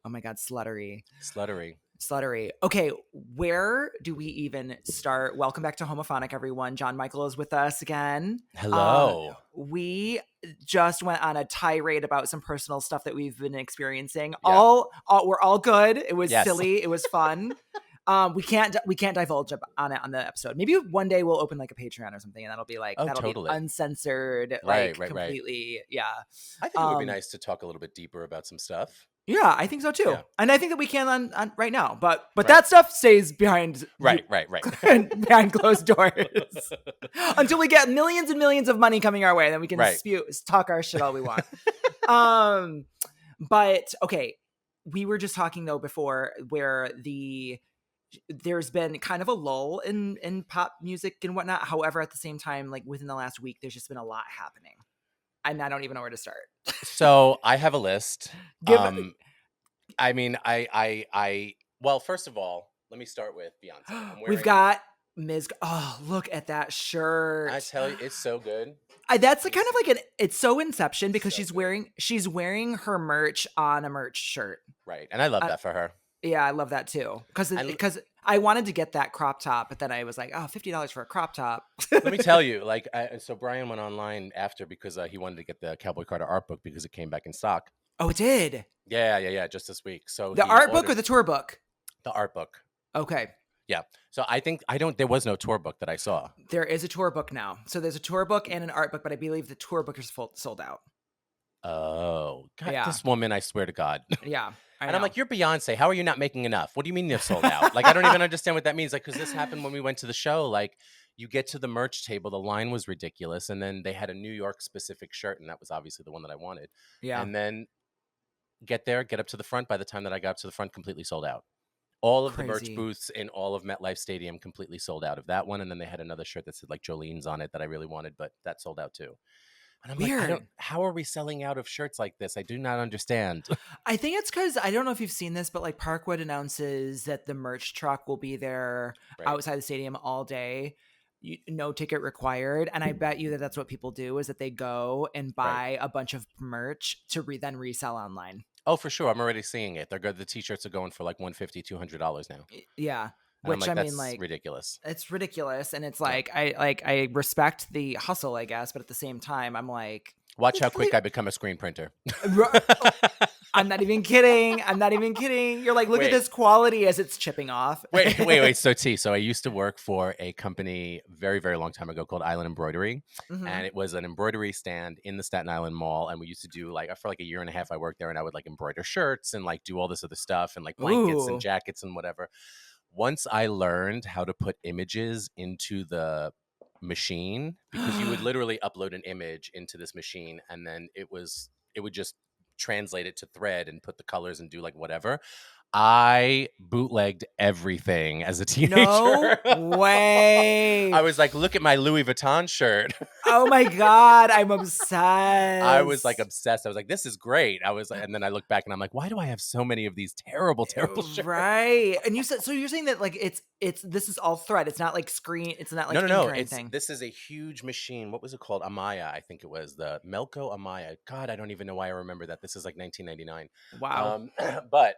Oh my God, sluttery. Sluttery. Okay, where do we even start? Welcome back to Homophonic, everyone. John Michael is with us again. Hello. We just went on a tirade about some personal stuff that we've been experiencing. Yeah. We're all good. It was Yes. silly. It was fun. We can't divulge on it on the episode. Maybe one day we'll open like a Patreon or something, and that'll be like totally. be uncensored, Right. completely. Yeah. I think it would be nice to talk a little bit deeper about some stuff. Yeah, I think so too. Yeah. And I think that we can on right now. But that stuff stays behind right. behind closed doors. Until we get millions and millions of money coming our way, then we can talk our shit all we want. But okay, we were just talking though before where there's been kind of a lull in pop music and whatnot. However, at the same time, like within the last week, there's just been a lot happening. And I don't even know where to start. So I have a list. I mean, well, first of all, let me start with Beyonce. We've got Ms. Oh, look at that shirt. I tell you, it's so good. That's kind of like it's so Inception because so she's wearing her merch on a merch shirt. Right. And I love that for her. Yeah, I love that too. Because I wanted to get that crop top, but then I was like, oh, $50 for a crop top. Let me tell you, so Brian went online after because he wanted to get the Cowboy Carter art book because it came back in stock. Oh, it did? Yeah, just this week. So the art book or the tour book? The art book. Okay. Yeah. So there was no tour book that I saw. There is a tour book now. So there's a tour book and an art book, but I believe the tour book is sold out. Oh, God, this woman, I swear to God. Yeah. And I'm like, you're Beyonce. How are you not making enough? What do you mean you're sold out? Like, I don't even understand what that means. Like, because this happened when we went to the show. Like, you get to the merch table, the line was ridiculous. And then they had a New York specific shirt. And that was obviously the one that I wanted. Yeah. And then get up to the front. By the time that I got up to the front, completely sold out. All of the merch booths in all of MetLife Stadium completely sold out of that one. And then they had another shirt that said like Jolene's on it that I really wanted, but that sold out too. And I'm weird. Like, how are we selling out of shirts like this? I do not understand. I think it's because, I don't know if you've seen this, but like Parkwood announces that the merch truck will be there outside the stadium all day. No ticket required. And I bet you that's what people do is that they go and buy a bunch of merch to then resell online. Oh, for sure. I'm already seeing it. They're good. The t-shirts are going for like $150, $200 now. Yeah. And which that's ridiculous. It's ridiculous. And it's like, I respect the hustle, I guess. But at the same time, I'm like, watch how quick I become a screen printer. I'm not even kidding. You're like, look at this quality as it's chipping off. Wait. So I used to work for a company very, very long time ago called Island Embroidery. Mm-hmm. And it was an embroidery stand in the Staten Island Mall. And we used to do for like a year and a half, I worked there and I would like embroider shirts and like do all this other stuff and like blankets and jackets and whatever. Once I learned how to put images into the machine, because you would literally upload an image into this machine and then it would just translate it to thread and put the colors and do like whatever. I bootlegged everything as a teenager. No way. I was like, look at my Louis Vuitton shirt. Oh my God, I'm obsessed. I was like obsessed. I was like, this is great. And then I look back and I'm like, why do I have so many of these terrible shirts? Right. And you're saying that like this is all thread. It's not like screen. It's not like no. Anything. This is a huge machine. What was it called? Amaya, I think it was the Melco Amaya. God, I don't even know why I remember that. This is like 1999. Wow. But.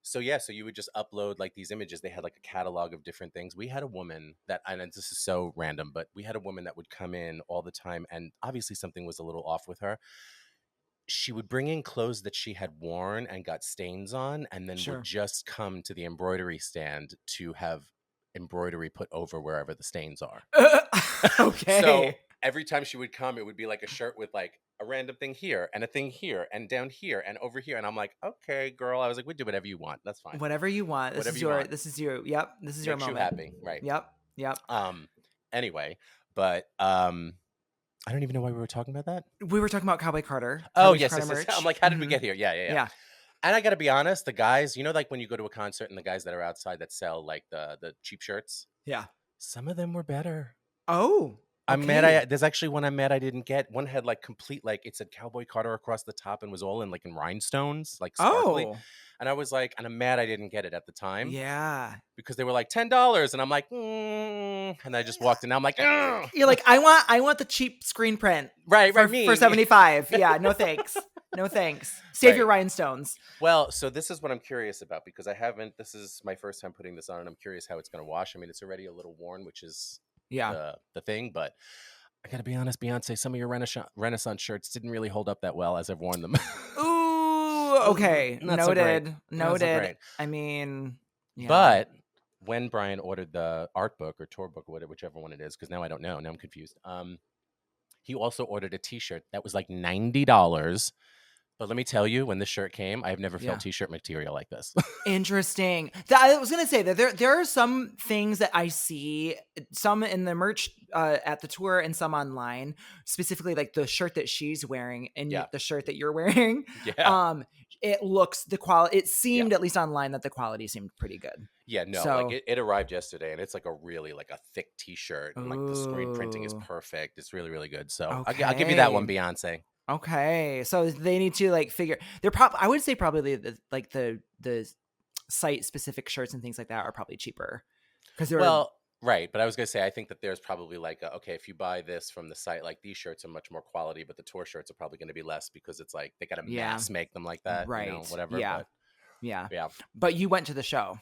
So you would just upload like these images. They had like a catalog of different things. We had a woman and this is so random, but we had a woman that would come in all the time. And obviously something was a little off with her. She would bring in clothes that she had worn and got stains on, and then would just come to the embroidery stand to have embroidery put over wherever the stains are. Okay. So every time she would come, it would be like a shirt with like a random thing here and a thing here and down here and over here. And I'm like, okay, girl. I was like, we do whatever you want. That's fine. Whatever you want. This is your moment. You happy. Right. Yep. Anyway, but I don't even know why we were talking about that. We were talking about Cowboy Carter. Yes. I'm like, how did we get here? Yeah. And I got to be honest, the guys, like when you go to a concert and the guys that are outside that sell like the cheap shirts. Yeah. Some of them were better. Oh, I'm mad. There's actually one I'm mad I didn't get. One had like complete, like it said Cowboy Carter across the top and was all in like in rhinestones, like sparkly. Oh. And I was like, and I'm mad I didn't get it at the time. Yeah. Because they were like $10. And I'm like, and I just walked in. I'm like, you're like, I want the cheap screen print. Right. For 75. Yeah. No, thanks. No thanks. Save your Right. rhinestones. Well, so this is what I'm curious about because I haven't. This is my first time putting this on, and I'm curious how it's going to wash. I mean, it's already a little worn, which is Yeah. the thing. But I got to be honest, Beyonce, some of your Renaissance shirts didn't really hold up that well as I've worn them. Ooh, okay. Not so great. Noted. Not so Noted. great. I mean, yeah. But when Brian ordered the art book or tour book, whichever one it is, because now I don't know. Now I'm confused. He also ordered a T-shirt that was like $90. But let me tell you, when this shirt came, I've never felt Yeah. T-shirt material like this. Interesting. I was gonna say that there are some things that I see, some in the merch at the tour and some online, specifically like the shirt that she's wearing and Yeah. the shirt that you're wearing. Yeah. It looks the quality. It seemed Yeah. at least online that the quality seemed pretty good. Yeah, no, So, like it arrived yesterday and it's like a really like a thick T-shirt and like the screen printing is ooh, perfect. It's really, really good. So I'll give you that one, okay. Beyonce. Okay, so they need to like figure. I would say probably the site specific shirts and things like that are probably cheaper because they're Well, right, but I was gonna say I think that there's probably like okay, if you buy this from the site, like these shirts are much more quality, but the tour shirts are probably going to be less because it's like they got to yeah, mass make them like that, right, whatever. yeah, But yeah. yeah, But you went to the show.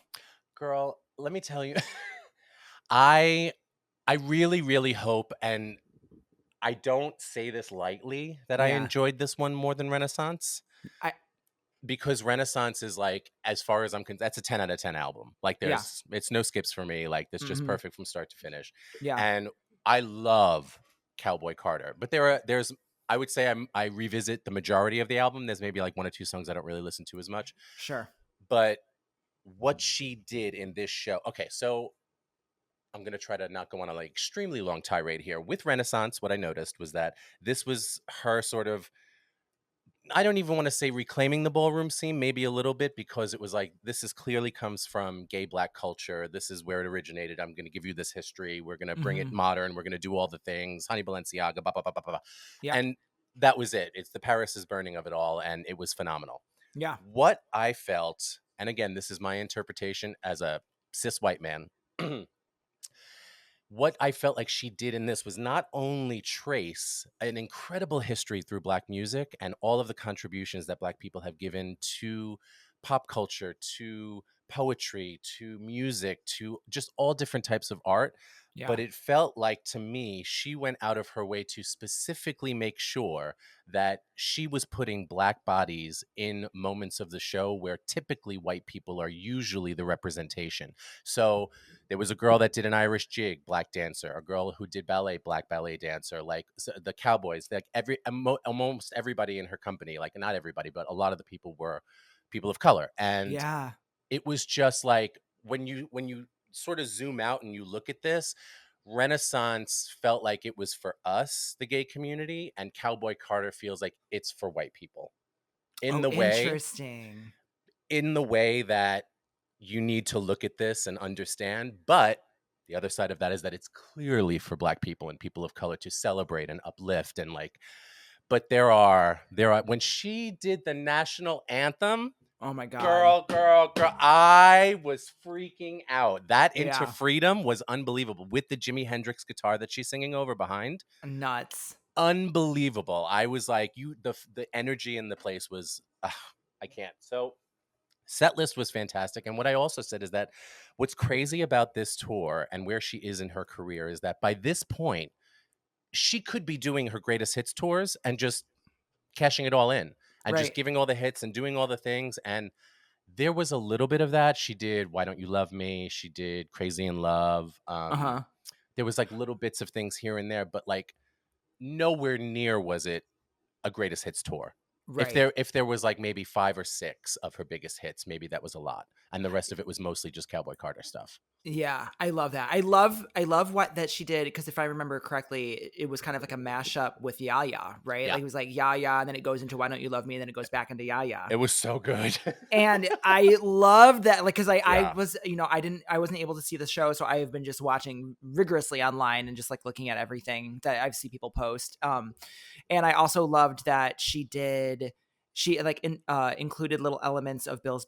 girl, let me tell you, I I really, really hope, and I don't say this lightly, that I Yeah, enjoyed this one more than Renaissance. I Because Renaissance is like, as far as I'm concerned, that's a 10 out of 10 album. Like yeah, it's no skips for me. Like it's just hmm perfect from start to finish. yeah, And I love Cowboy Carter, but there's I would say I revisit the majority of the album. There's maybe like one or two songs I don't really listen to as much. sure. But what she did in this show, okay, so I'm gonna try to not go on a like extremely long tirade here. With Renaissance, what I noticed was that this was her sort of, I don't even want to say reclaiming the ballroom scene, maybe a little bit, because it was like, this is clearly comes from gay Black culture. This is where it originated. I'm going to give you this history. We're going to bring it hmm modern. We're going to do all the things. Honey Balenciaga, blah, blah, blah, blah, blah. Yeah, And that was it. It's the Paris is burning of it all. And it was phenomenal. yeah. What I felt, and again, this is my interpretation as a cis white man. What I felt like she did in this was not only trace an incredible history through Black music and all of the contributions that Black people have given to pop culture, to poetry, to music, to just all different types of art. Yeah. But it felt like to me, she went out of her way to specifically make sure that she was putting Black bodies in moments of the show where typically white people are usually the representation. So there was a girl that did an Irish jig, Black dancer, a girl who did ballet, Black ballet dancer, like the Cowboys, like almost everybody in her company, like not everybody, but a lot of the people were people of color. And Yeah. it was just like when you sort of zoom out and you look at this, Renaissance felt like it was for us, the gay community, and Cowboy Carter feels like it's for white people in Oh, the way interesting. that you need to look at this and understand. But the other side of that is that it's clearly for Black people and people of color to celebrate and uplift and like, but there are when she did the national anthem, Oh my God. girl, I was freaking out. That Into Yeah. Freedom was unbelievable with the Jimi Hendrix guitar that she's singing over behind. Nuts. Unbelievable. I was like, the energy in the place was, I can't. So set list was fantastic. And what I also said is that what's crazy about this tour and where she is in her career is that by this point, she could be doing her greatest hits tours and just cashing it all in and just Right. giving all the hits and doing all the things. And there was a little bit of that. She did Why Don't You Love Me? She did Crazy in Love. Uh-huh. There was like little bits of things here and there, but like nowhere near was it a greatest hits tour. Right. If there was like maybe 5 or 6 of her biggest hits, maybe that was a lot. And the rest of it was mostly just Cowboy Carter stuff. Yeah, I love that. I love what that she did because if I remember correctly, it was kind of like a mashup with Yaya, right? Yeah. Like it was like Yaya, and then it goes into Why Don't You Love Me, and then it goes back into Yaya. It was so good. And I love that, like, because I Yeah. was, I wasn't able to see the show, so I have been just watching rigorously online and just like looking at everything that I see people post. And I also loved that she like included little elements of Bills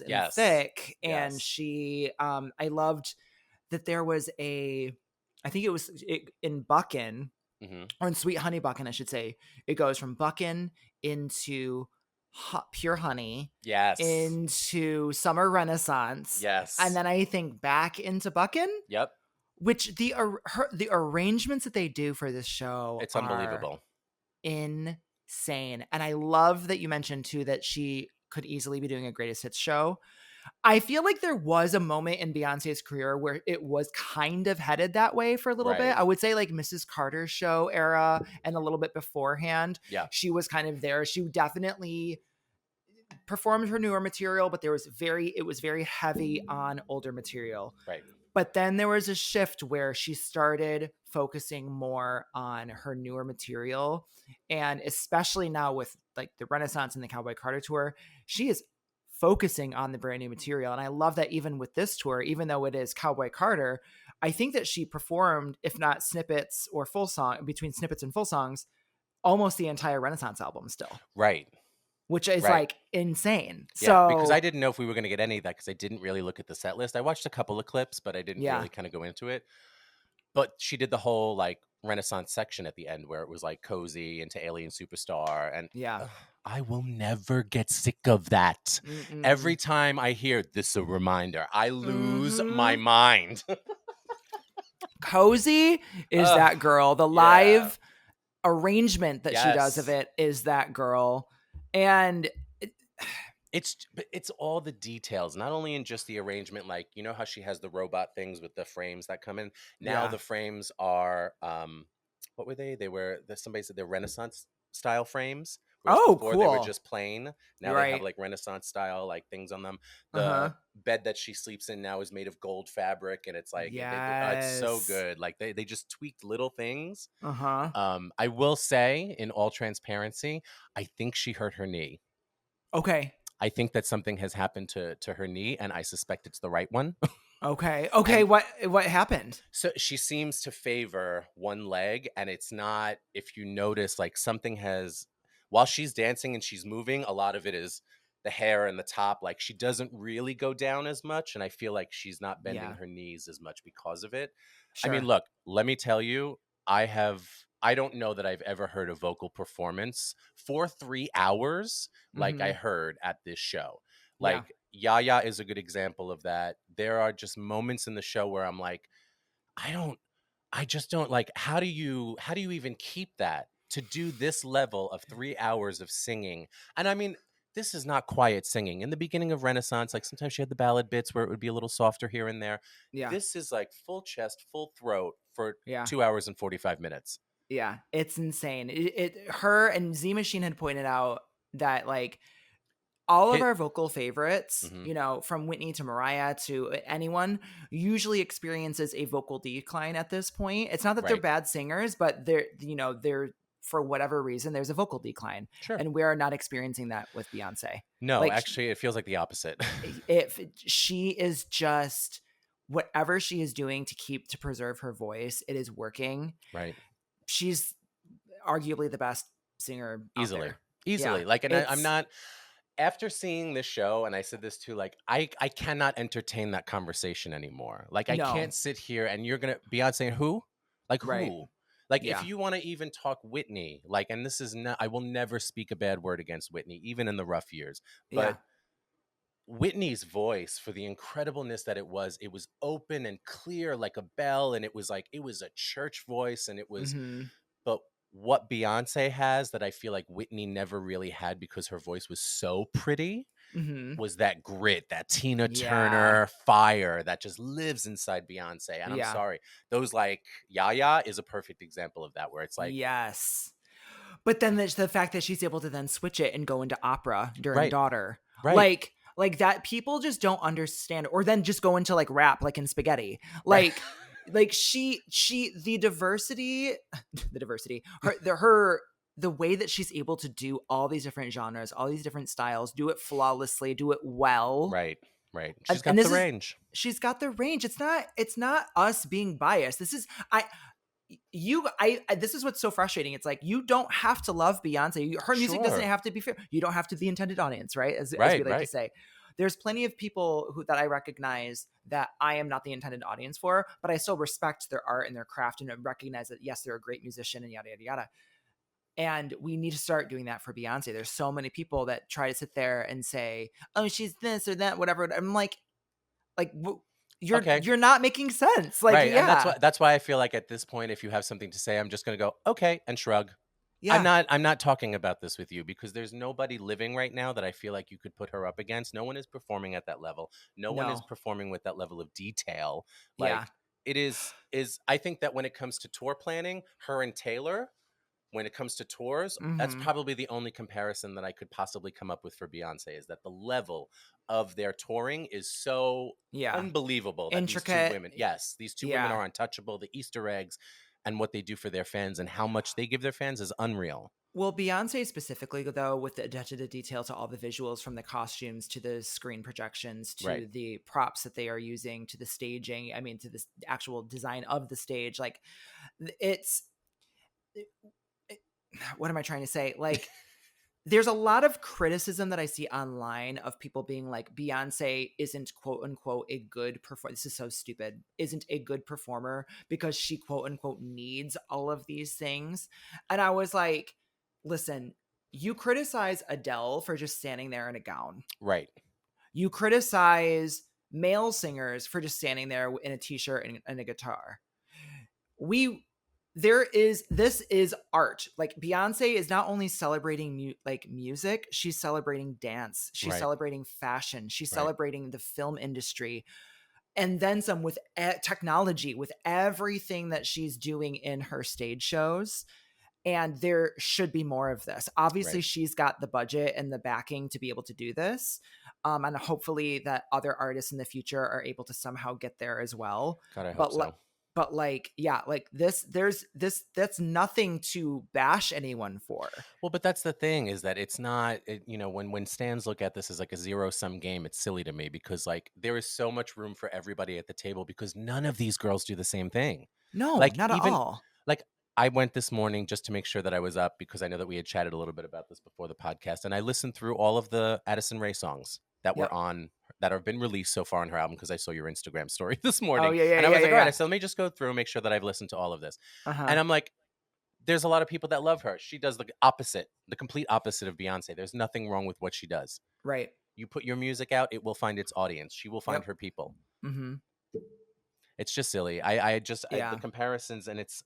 in Yes. Thick, and Yes. she I loved that there was I think it was in Buckin. or in Sweet Honey Buckin', I should say. It goes from Buckin into Pure Honey, Yes. into Summer Renaissance, Yes. and then I think back into Buckin. Yep. Which the arrangements that they do for this show, it's unbelievable, insane. And I love that you mentioned too that she could easily be doing a greatest hits show. I feel like there was a moment in Beyonce's career where it was kind of headed that way for a little bit. I would say like Mrs. Carter's show era and a little bit beforehand. Yeah. She was kind of there. She definitely performed her newer material, but it was very heavy on older material. Right. But then there was a shift where she started focusing more on her newer material. And especially now with like the Renaissance and the Cowboy Carter tour, she is focusing on the brand new material. And I love that even with this tour, even though it is Cowboy Carter, I think that she performed, if not snippets or full song, between snippets and full songs, almost the entire Renaissance album still. Right. Which is like insane. Yeah, because I didn't know if we were going to get any of that because I didn't really look at the set list. I watched a couple of clips, but I didn't really kind of go into it. But she did the whole like Renaissance section at the end where it was like cozy into Alien Superstar. And I will never get sick of that. Every time I hear this a reminder, I lose my mind. Cozy is that girl. The live arrangement that she does of it is that girl. And it's all the details, not only in just the arrangement, like, you know how she has the robot things with the frames that come in. Now the frames are, what were they? Somebody said they're Renaissance style frames. Before they were just plain. Now they have like Renaissance style like things on them. The bed that she sleeps in now is made of gold fabric, and it's like it's so good. Like they just tweaked little things. I will say, in all transparency, I think she hurt her knee. Okay. I think that something has happened to her knee, and I suspect it's the right one. Okay. What happened? So she seems to favor one leg, and it's not, if you notice, like something has, while she's dancing and she's moving, a lot of it is the hair and the top. Like she doesn't really go down as much, and I feel like she's not bending her knees as much because of it. Sure. I mean, look, let me tell you, I don't know that I've ever heard a vocal performance for 3 hours like I heard at this show. Like Yaya is a good example of that. There are just moments in the show where I'm like, I just don't like, how do you even keep that to do this level of 3 hours of singing? And I mean, this is not quiet singing. In the beginning of Renaissance, like sometimes she had the ballad bits where it would be a little softer here and there. Yeah. This is like full chest, full throat for 2 hours and 45 minutes. Yeah, it's insane. Her and Z Machine had pointed out that like all of our vocal favorites, you know, from Whitney to Mariah to anyone, usually experiences a vocal decline at this point. It's not that they're bad singers, but they're for whatever reason, there's a vocal decline. Sure. And we're not experiencing that with Beyonce. No, like, actually, it feels like the opposite. If she is just, whatever she is doing to preserve her voice, it is working. Right. She's arguably the best singer easily. Like, and I'm not, after seeing this show, and I said this too, like, I cannot entertain that conversation anymore. Like, I can't sit here and you're gonna, Beyonce, who? Like, who? Like, if you want to even talk Whitney, like, and this is not, I will never speak a bad word against Whitney, even in the rough years, but Whitney's voice, for the incredibleness that it was open and clear like a bell, and it was like, it was a church voice, and it was, but what Beyonce has that I feel like Whitney never really had because her voice was so pretty was that grit, that Tina Turner fire that just lives inside Beyonce. And I'm sorry, those like Yaya is a perfect example of that, where it's like, yes. But then the fact that she's able to then switch it and go into opera during Daughter, like that, people just don't understand, or then just go into like rap, like in Spaghetti, like. Like the diversity, the way that she's able to do all these different genres, all these different styles, do it flawlessly, do it well. Right. She's got the range. She's got the range. It's not us being biased. This is this is what's so frustrating. It's like, you don't have to love Beyonce. Her music doesn't have to be fair. You don't have to be the intended audience, right? As we like to say. there's plenty of people that I recognize that I am not the intended audience for, but I still respect their art and their craft and recognize that, yes, they're a great musician and yada, yada, yada. And we need to start doing that for Beyonce. There's so many people that try to sit there and say, "Oh, she's this or that, whatever." I'm like Okay. you're not making sense. Like, Right. And yeah, that's why I feel like at this point, if you have something to say, I'm just going to go, okay, and shrug. yeah, I'm not talking about this with you because there's nobody living right now that I feel like you could put her up against. No one is performing at that level. No one is no, performing with that level of detail. yeah, Like it is I think that when it comes to tour planning, her and Taylor, when it comes to tours, that's mm-hmm, probably the only comparison that I could possibly come up with for Beyonce is that the level of their touring is so yeah, unbelievable that these two intricate, women, yes, these two women yeah. are untouchable. The Easter eggs and what they do for their fans and how much they give their fans is unreal. Well, Beyonce specifically, though, with the attention to detail to all the visuals, from the costumes to the screen projections Right. to the props that they are using to the staging, I mean, to the actual design of the stage, like it's it- what am I trying to say? Like, there's a lot of criticism that I see online of people being like, Beyonce isn't quote unquote a good performer. This is so stupid. Isn't a good performer because she quote unquote needs all of these things. And I was like, listen, you criticize Adele for just standing there in a gown. Right. You criticize male singers for just standing there in a t-shirt and a guitar. We this is art. Like, Beyonce is not only celebrating music, she's celebrating dance, she's Right. celebrating fashion, she's Right. celebrating the film industry, and then some with technology, with everything that she's doing in her stage shows. And there should be more of this. Obviously, Right. she's got the budget and the backing to be able to do this. And hopefully that other artists in the future are able to somehow get there as well. God, I hope But so. but like, yeah, like that's nothing to bash anyone for. Well, but that's the thing is that it's not, when stands look at this as like a zero sum game, it's silly to me because like there is so much room for everybody at the table because none of these girls do the same thing. No, Like not at even all. like I went this morning just to make sure that I was up because I know that we had chatted a little bit about this before the podcast and I listened through all of the Addison Rae songs that were Yep. on that have been released so far on her album because I saw your Instagram story this Oh morning yeah, yeah, and I yeah, was yeah, like, all right, I yeah. said, let me just go through and make sure that I've listened to all of this. Uh-huh. And I'm like, there's a lot of people that love her. She does the opposite, the complete opposite of Beyonce. There's nothing wrong with what she does. Right. You put your music out, it will find its audience. She will find Yep. her people. Mm-hmm. It's just silly. The Yeah. comparisons, and it's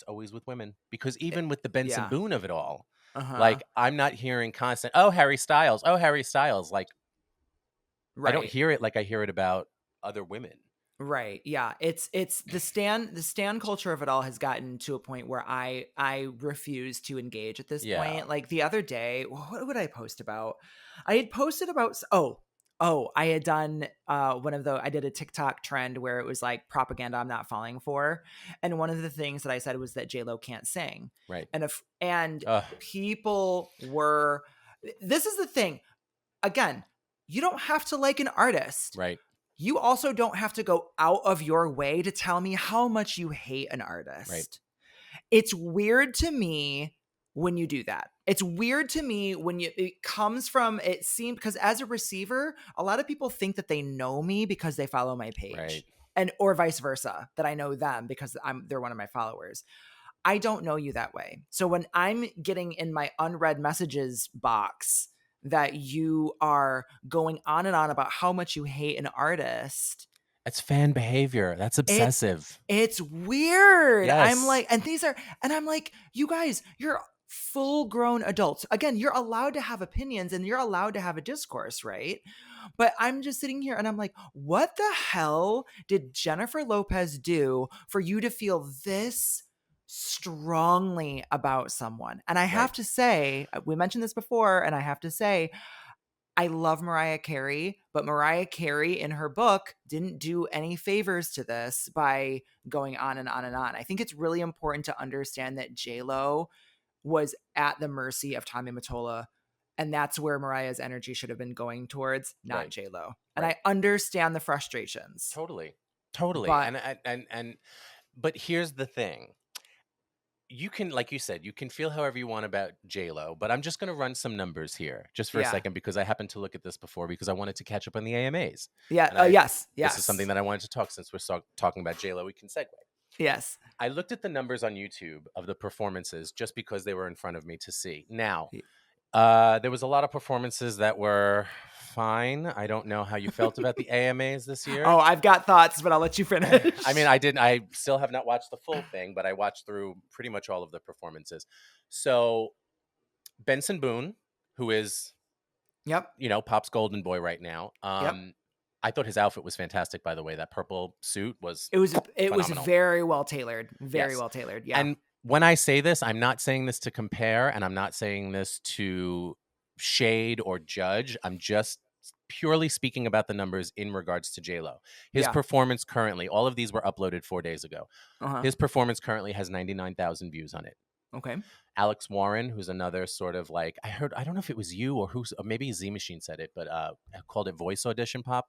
always with women because even with the Benson Yeah. Boone of it all, Uh-huh. like I'm not hearing constant, oh, Harry Styles, oh, Harry Styles. Like I don't Right. hear it like I hear it about other women. Right. Yeah. It's the stan culture of it all has gotten to a point where I refuse to engage at this Yeah. point. Like, the other day, what would I post about? I had posted about I had done I did a TikTok trend where it was like propaganda I'm not falling for. And one of the things that I said was that J-Lo can't sing. Right. And Ugh. people were, this is the thing. Again, you don't have to like an artist. Right. You also don't have to go out of your way to tell me how much you hate an artist. Right. It's weird to me when you do that. It's weird to me when it comes from, it seems, because as a receiver, a lot of people think that they know me because they follow my page. Right. And or vice versa, that I know them because they're one of my followers. I don't know you that way. So when I'm getting in my unread messages box that you are going on and on about how much you hate an artist, It's fan behavior. That's it's obsessive. it's weird. I'm Yes. like, and I'm like, you guys, you're full grown adults. Again, you're allowed to have opinions and you're allowed to have a discourse, right? But I'm just sitting here and I'm like, what the hell did Jennifer Lopez do for you to feel this strongly about someone? And I Right. have to say, we mentioned this before, and I have to say, I love Mariah Carey, but Mariah Carey in her book didn't do any favors to this by going on and on and on. I think it's really important to understand that J-Lo was at the mercy of Tommy Mottola, and that's where Mariah's energy should have been going towards, not Right. J-Lo. And Right. I understand the frustrations. Totally. But And but here's the thing. you can, like you said, you can feel however you want about J-Lo, but I'm just going to run some numbers here just for a Yeah. second because I happened to look at this before because I wanted to catch up on the AMAs. Yeah. And Yes. this is something Yes. that I wanted to talk since we're talking about J-Lo, we can segue. Yes. I looked at the numbers on YouTube of the performances just because they were in front of me to see. Now, there was a lot of performances that were fine. I don't know how you felt about the AMAs this year. Oh, I've got thoughts, but I'll let you finish. I mean, I still have not watched the full thing, but I watched through pretty much all of the performances. So Benson Boone, who is, Yep. Pop's golden boy right now. I thought his outfit was fantastic, by the way. That purple suit was phenomenal. Very well tailored. Very Yes. well tailored. Yeah. And when I say this, I'm not saying this to compare, and I'm not saying this to shade or judge. I'm just purely speaking about the numbers in regards to J-Lo. His performance currently, all of these were uploaded 4 days ago. His performance currently has 99,000 views on it. Okay. Alex Warren, who's another sort of like, I don't know if it was you or maybe Z Machine said it, but called it voice audition pop.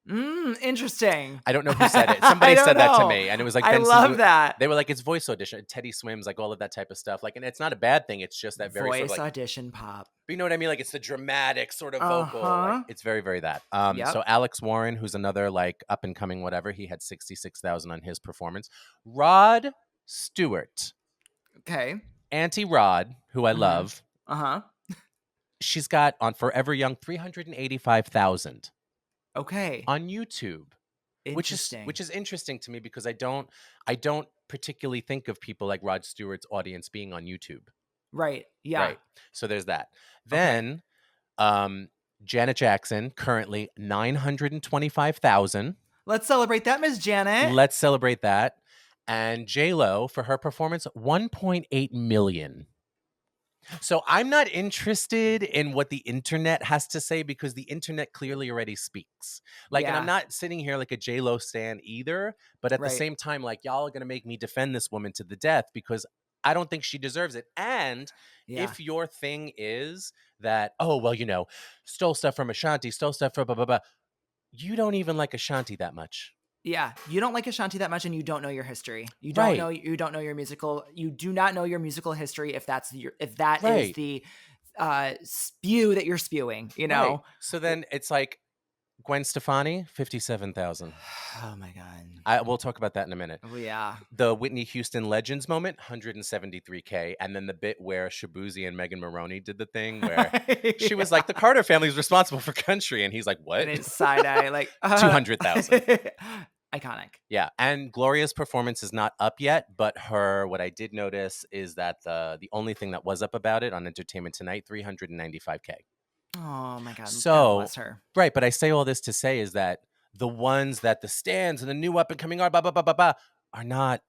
Interesting. I don't know who said it. Somebody said that to me, and it was like, I love that. They were like, it's voice audition. Teddy Swims, like all of that type of stuff. Like, and it's not a bad thing. It's just that very voice sort of like, audition pop. But you know what I mean? Like, it's the dramatic sort of vocal. Like, it's very, very that. So Alex Warren, who's another like up and coming whatever, he had 66,000 on his performance. Rod Stewart. Okay. Auntie Rod, who I love. She's got on Forever Young 385,000. Okay. On YouTube. Which is interesting to me because I don't particularly think of people like Rod Stewart's audience being on YouTube. Right. Yeah. Right. So there's that. Then Janet Jackson, currently 925,000. Let's celebrate that, Miss Janet. Let's celebrate that. And J-Lo, for her performance, 1.8 million. So I'm not interested in what the internet has to say because the internet clearly already speaks. Like, and I'm not sitting here like a J-Lo stan either, but at the same time, like, y'all are going to make me defend this woman to the death because I don't think she deserves it. And if your thing is that, oh, well, stole stuff from Ashanti, stole stuff from blah, blah, blah, you don't even like Ashanti that much. Yeah, you don't like Ashanti that much, and you don't know your history. You don't know. You don't know your musical. You do not know your musical history. If that is the spew that you're spewing, Right. So then it's like Gwen Stefani, 57,000. Oh my god. We'll talk about that in a minute. Oh yeah. The Whitney Houston Legends moment, 173K, and then the bit where Shabuzi and Megan Maroney did the thing where she was like, "The Carter family is responsible for country," and he's like, "What?" And it's side eye, like 200,000. Iconic. Yeah, and Gloria's performance is not up yet, but what I did notice is that the only thing that was up about it on Entertainment Tonight, 395K. Oh my god. So God bless her. Right, but I say all this to say is that the ones that the stands and the new up and coming are are not.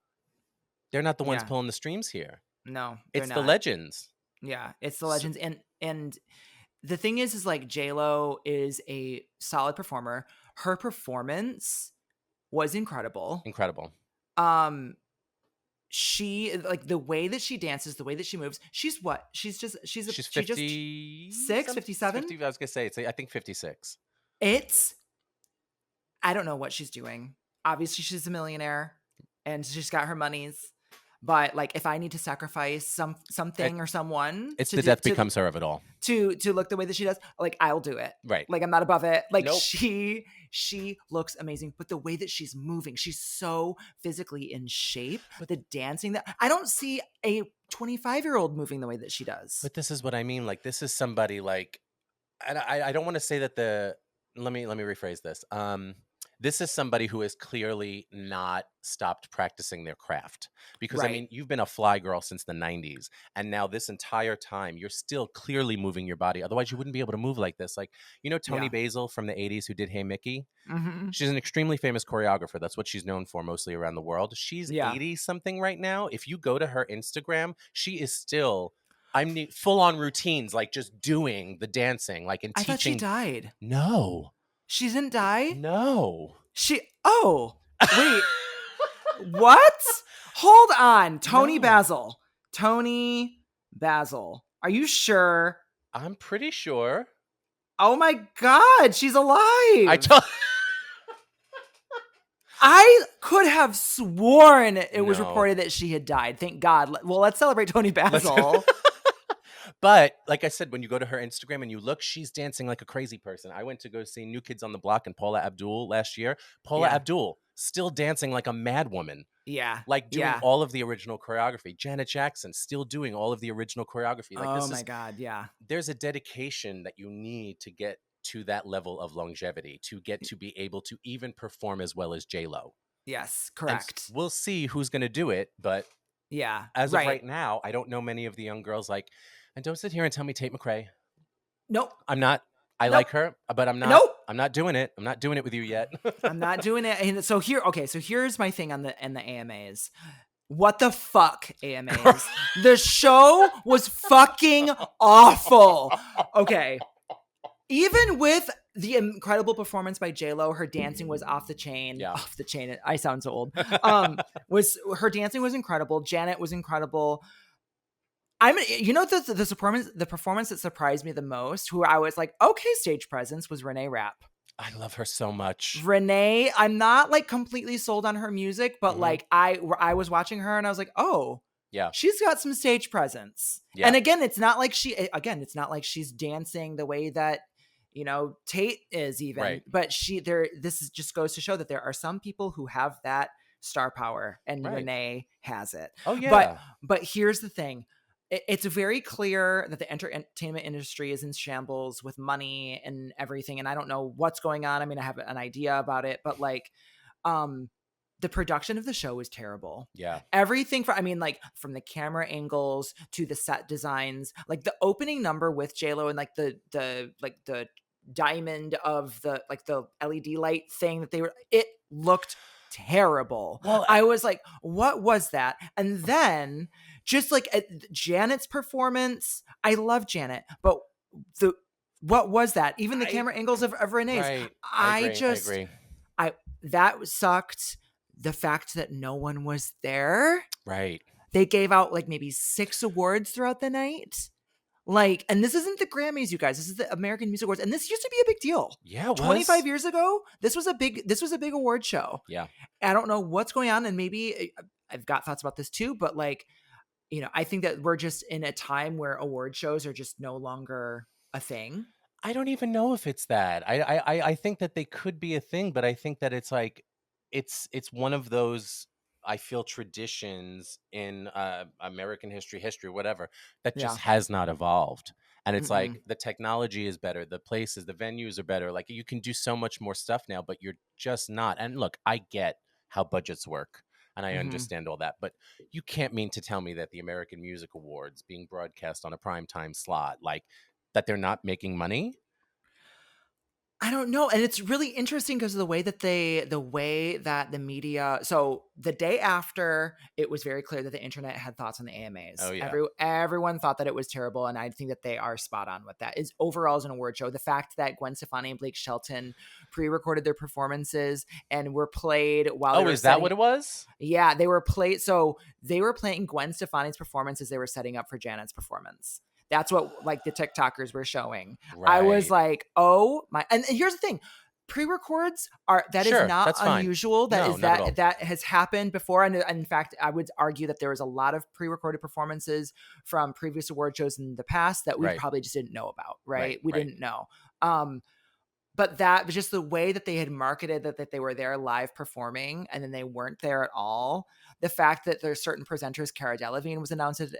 They're not the ones pulling the streams here. No, it's the legends. Yeah, it's the legends, and the thing is like J-Lo is a solid performer. Her performance was incredible. She like the way that she dances, the way that she moves. She's 56, 57. 50, I was gonna say I think 56. I don't know what she's doing. Obviously, she's a millionaire and she's got her monies. But like, if I need to sacrifice something or someone, it's the death becomes her of it all. To look the way that she does, like I'll do it. Right. Like I'm not above it. Like nope. She looks amazing, but the way that she's moving, she's so physically in shape. But the dancing that I don't see a 25-year-old moving the way that she does. But this is what I mean. Like this is somebody like, I don't want to say that let me rephrase this. This is somebody who has clearly not stopped practicing their craft because I mean, you've been a fly girl since the 90s. And now this entire time you're still clearly moving your body. Otherwise you wouldn't be able to move like this. Like, Toni Basil from the 80s who did Hey Mickey. Mm-hmm. She's an extremely famous choreographer. That's what she's known for mostly around the world. She's 80 something right now. If you go to her Instagram, she is still full on routines, like just doing the dancing, like and teaching. I thought she died. No. She didn't die? No. Oh, wait. What? Hold on. Toni Basil. Are you sure? I'm pretty sure. Oh my God. She's alive. I could have sworn it was No. reported that she had died. Thank God. Well, let's celebrate Tony Let's Basil. But like I said, when you go to her Instagram and you look, she's dancing like a crazy person. I went to go see New Kids on the Block and Paula Abdul last year. Paula Yeah. Abdul still dancing like a mad woman, Yeah. like doing Yeah. all of the original choreography. Janet Jackson still doing all of the original choreography. Like Oh my God. Yeah. there's a dedication that you need to get to that level of longevity, to get to be able to even perform as well as J-Lo. Yes. And Correct. we'll see who's going to do it, but Yeah. as of Right. right now, I don't know many of the young girls like, and don't sit here and tell me Tate McRae. Nope. I'm not. I Nope. like her, but I'm not. Nope. I'm not doing it. I'm not doing it with you yet. I'm not doing it. And so here's my thing on the AMAs. What the fuck, AMAs? The show was fucking awful. Okay. Even with the incredible performance by J-Lo, her dancing was off the chain. Yeah. Off the chain. I sound so old. Was her dancing was incredible. Janet was incredible. The performance that surprised me the most, who I was like, okay, stage presence, was Renee Rapp. I love her so much. Renee, I'm not like completely sold on her music, but like I was watching her and I was like, oh, yeah, she's got some stage presence. Yeah. And again, it's not like she's dancing the way that, you know, Tate is even, right. But this just goes to show that there are some people who have that star power, and right. Renee has it. Oh yeah. But here's the thing. It's very clear that the entertainment industry is in shambles with money and everything. And I don't know what's going on. I mean, I have an idea about it, but like, the production of the show is terrible. Yeah. Everything from the camera angles to the set designs, like the opening number with J-Lo and like the diamond of the LED light thing it looked terrible. Well, I was like, what was that? And then just like Janet's performance, I love Janet, but what was that? Even the camera angles of Renee's. Right. I agree. That sucked. The fact that no one was there. Right. They gave out like maybe 6 awards throughout the night. Like, and this isn't the Grammys, you guys. This is the American Music Awards, and this used to be a big deal. Yeah, it was. 25 years ago, this was a big award show. Yeah. I don't know what's going on, and maybe I've got thoughts about this too, but like, you know, I think that we're just in a time where award shows are just no longer a thing. I don't even know if it's that. I think that they could be a thing, but I think that it's like it's one of those, I feel, traditions in American history, whatever, that just has not evolved. And it's like the technology is better, the places, the venues are better. Like you can do so much more stuff now, but you're just not. And look, I get how budgets work and I understand all that, but you can't mean to tell me that the American Music Awards being broadcast on a primetime slot, like that they're not making money. I don't know. And it's really interesting because of the way that the media, so the day after, it was very clear that the internet had thoughts on the AMAs. Oh, yeah. Everyone thought that it was terrible. And I think that they are spot on with that. Is overall as an award show, the fact that Gwen Stefani and Blake Shelton pre-recorded their performances and were played while is that what it was? Yeah, they were played. So they were playing Gwen Stefani's performance as they were setting up for Janet's performance. That's what like the TikTokers were showing. Right. I was like, oh my, and here's the thing. Pre-records is not unusual. That has happened before. And in fact, I would argue that there was a lot of pre-recorded performances from previous award shows in the past that we probably just didn't know about. Right. We didn't know. But that was just the way that they had marketed that they were there live performing and then they weren't there at all. The fact that there's certain presenters, Cara Delevingne was announced as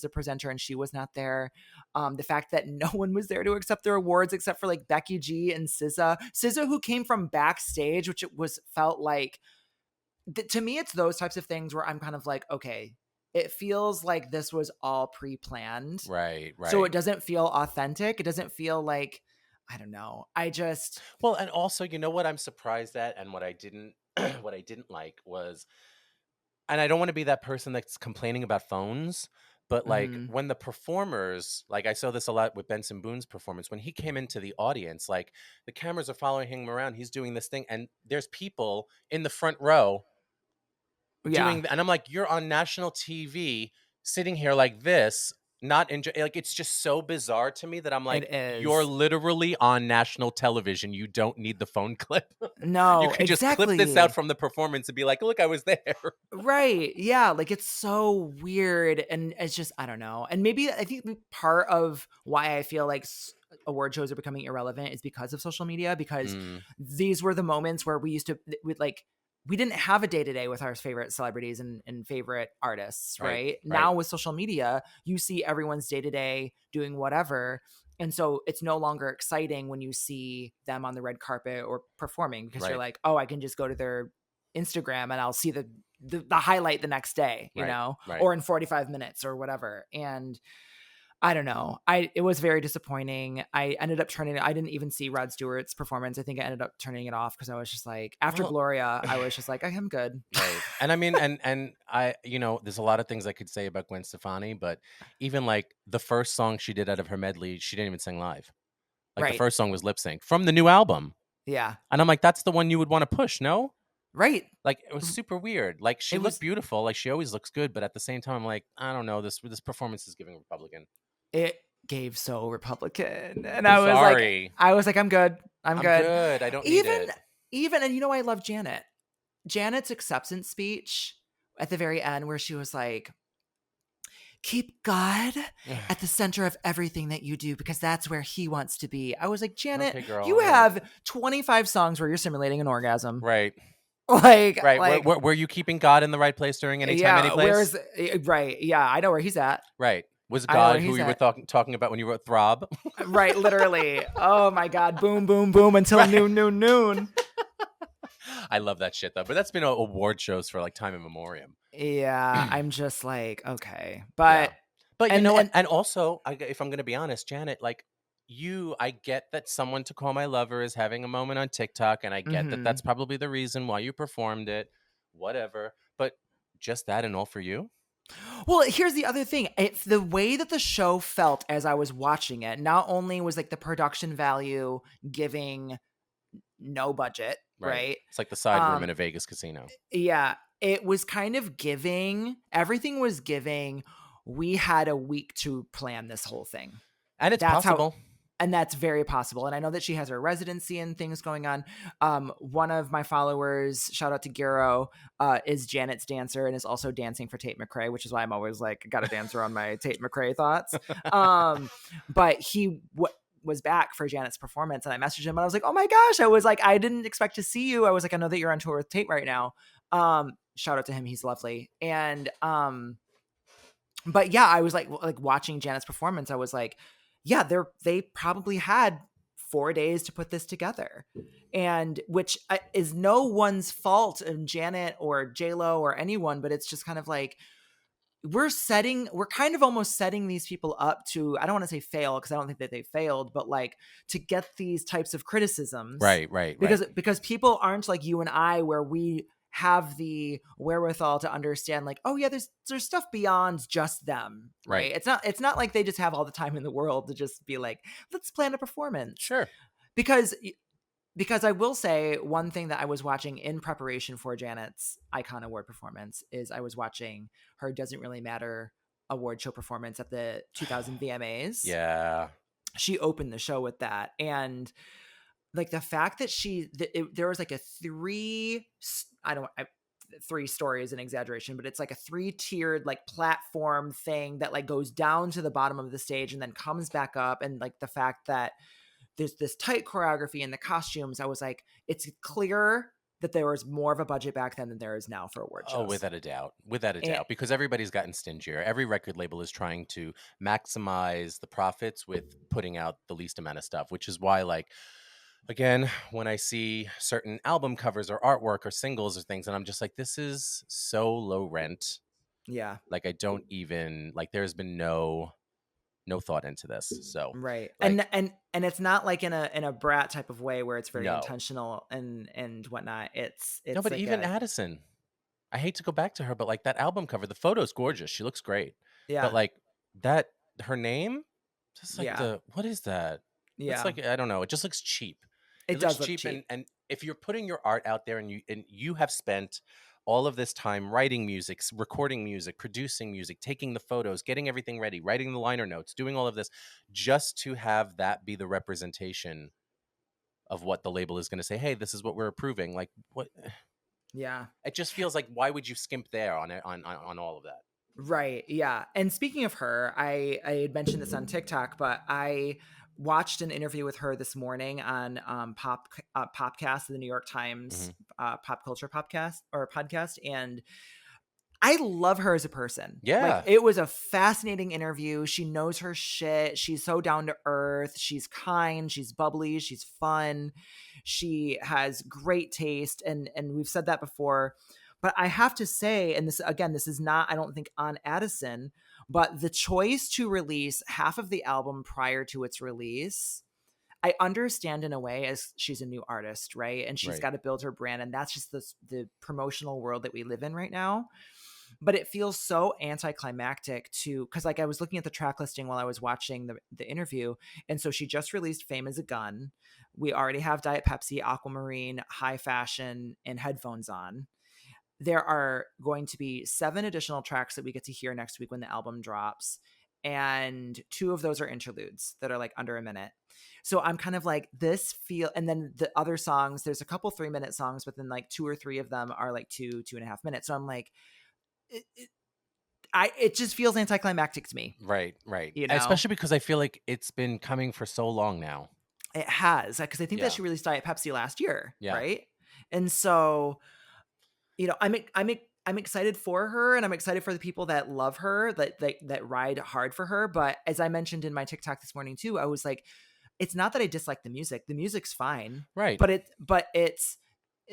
a presenter and she was not there. The fact that no one was there to accept their awards except for like Becky G and SZA. SZA, who came from backstage, which felt like, to me, it's those types of things where I'm kind of like, okay, it feels like this was all pre-planned. Right. So it doesn't feel authentic. It doesn't feel like, I don't know. Well, and also, you know what I'm surprised at and what I didn't like was, and I don't want to be that person that's complaining about phones, but like when the performers, like I saw this a lot with Benson Boone's performance, when he came into the audience, like the cameras are following him around, he's doing this thing and there's people in the front row doing, and I'm like, you're on national TV sitting here like this. not enjoy, like, it's just so bizarre to me that I'm like, It you're is. literally on national television. You don't need the phone clip. You No, can just clip this out exactly. from the performance and be like, look, I was there. Right. Yeah, like it's so weird and it's just I don't know. And maybe I think part of why I feel like award shows are becoming irrelevant is because of social media because Mm, these were the moments where we used to with like we didn't have a day to day with our favorite celebrities and favorite artists, right, right? right, Now with social media, you see everyone's day to day doing whatever. And so it's no longer exciting when you see them on the red carpet or performing because you're right, like, oh, I can just go to their Instagram and I'll see the highlight the next day, right, right. or in 45 minutes or whatever. And I don't know. It was very disappointing. I ended up turning I didn't even see Rod Stewart's performance. I think I ended up turning it off because I was just like after Well, Gloria, I was just like, I am good. right. And I mean, and I, there's a lot of things I could say about Gwen Stefani, but even like the first song she did out of her medley, she didn't even sing live. Like the Right. first song was lip sync from the new album. Yeah. And I'm like, that's the one you would want to push, no? Right. Like it was super weird. Like she It looked was beautiful, like she always looks good, but at the same time, I'm like, I don't know, this performance is giving Republican. it gave so Republican. And Sorry, I was like, I'm good. I'm I'm good. good. I don't need Even it. even and I love Janet. Janet's acceptance speech at the very end where she was like, keep God at the center of everything that you do because that's where he wants to be. I was like, Janet, Okay, girl. you All right. have 25 songs where you're simulating an orgasm. Right. Like, Right. like, Were you keeping God in the right place during any time, any yeah, place? right? Yeah, I know where he's at. Right. Was I know where God who he's you were at. talking about when you wrote Throb? Right, literally. Oh my God, boom, boom, boom until Right. noon, noon, noon. I love that shit though. But that's been award shows for like time immemorial. Yeah, I'm just like, okay, Yeah. but But you and know what? and And also, if I'm going to be honest, Janet, like I get that someone to call my lover is having a moment on TikTok, and I get that that's mhm. probably the reason why you performed it, whatever. But just that and all for you? Well, here's the other thing. The way that the show felt as I was watching it, not only was like the production value giving no budget, Right. right? It's like the side room in Um, a Vegas casino. yeah, it was kind of giving, everything was giving. We had a week to plan this whole thing. And it's That's how possible. and that's very possible. And I know that she has her residency and things going on. One of my followers, shout out to Giro, is Janet's dancer and is also dancing for Tate McRae, which is why I'm always like, got to dance around my Tate McRae thoughts. But he was back for Janet's performance, and I messaged him and I was like, oh my gosh, I was like, I didn't expect to see you. I was like, I know that you're on tour with Tate right now. Shout out to him, he's lovely. And but yeah, I was like watching Janet's performance, I was like, yeah, they probably had 4 days to put this together, and which is no one's fault, and Janet or J Lo or anyone, but it's just kind of like we're kind of almost setting these people up to, I don't want to say fail because I don't think that they failed, but like to get these types of criticisms Right, right, right. because people aren't like you and I where we have the wherewithal to understand like, oh yeah, there's stuff beyond just them, Right. right? It's not like they just have all the time in the world to just be like, let's plan a performance. Sure. Because I will say one thing that I was watching in preparation for Janet's Icon Award performance is I was watching her Doesn't Really Matter award show performance at the 2000 VMAs. Yeah. She opened the show with that, and like the fact that there was like a three story is an exaggeration, but it's like a 3-tiered like platform thing that like goes down to the bottom of the stage and then comes back up, and like the fact that there's this tight choreography and the costumes, I was like, it's clear that there was more of a budget back then than there is now for award Oh, shows. without a doubt. Without a And doubt. Because everybody's gotten stingier. Every record label is trying to maximize the profits with putting out the least amount of stuff, which is why, like, again, when I see certain album covers or artwork or singles or things, and I'm just like, this is so low rent. yeah, Like, I don't even, like, there's been no thought into this. So, right. like, And it's not like in a brat type of way where it's very no. intentional and whatnot. No, It's but like even a Addison, I hate to go back to her, but like that album cover, the photo's gorgeous. She looks great. But yeah, like that, her name, just like yeah, what is that? It's yeah. like, I don't know. It just looks cheap. It It looks does look cheap. cheap. And if you're putting your art out there and you have spent all of this time writing music, recording music, producing music, taking the photos, getting everything ready, writing the liner notes, doing all of this just to have that be the representation of what the label is going to say. Hey, this is what we're approving. Like, what? Yeah. It just feels like, why would you skimp there on it, on all of that? Right. Yeah. And speaking of her, I had mentioned this on TikTok, but I watched an interview with her this morning on Popcast, the New York Times Hmm. pop culture podcast, and I love her as a person. Like, Yeah. it was a fascinating interview. She knows her shit. She's so down to earth. She's kind. She's bubbly. She's fun. She has great taste. And we've said that before. But I have to say, and this, again, this is not, I don't think, on Addison, but the choice to release half of the album prior to its release, I understand in a way, as she's a new artist, right? And she's Right. got to build her brand. And that's just the promotional world that we live in right now. But it feels so anticlimactic to, because like I was looking at the track listing while I was watching the interview, and so she just released Fame as a Gun. We already have Diet Pepsi, Aquamarine, High Fashion, and Headphones On. There are going to be 7 additional tracks that we get to hear next week when the album drops, and 2 of those are interludes that are like under a minute. So I'm kind of like, this feel, and then the other songs, there's a couple 3-minute songs, but then like 2 or 3 of them are like 2.5 minutes. So I'm like, it just feels anticlimactic to me, Right. Right. you know? Especially because I feel like it's been coming for so long now. It has, because I think that Yeah. she released Diet Pepsi last year, Yeah. right? And so, I'm excited for her, and I'm excited for the people that love her, that ride hard for her. But as I mentioned in my TikTok this morning too, I was like, it's not that I dislike the music. The music's fine, Right. but it's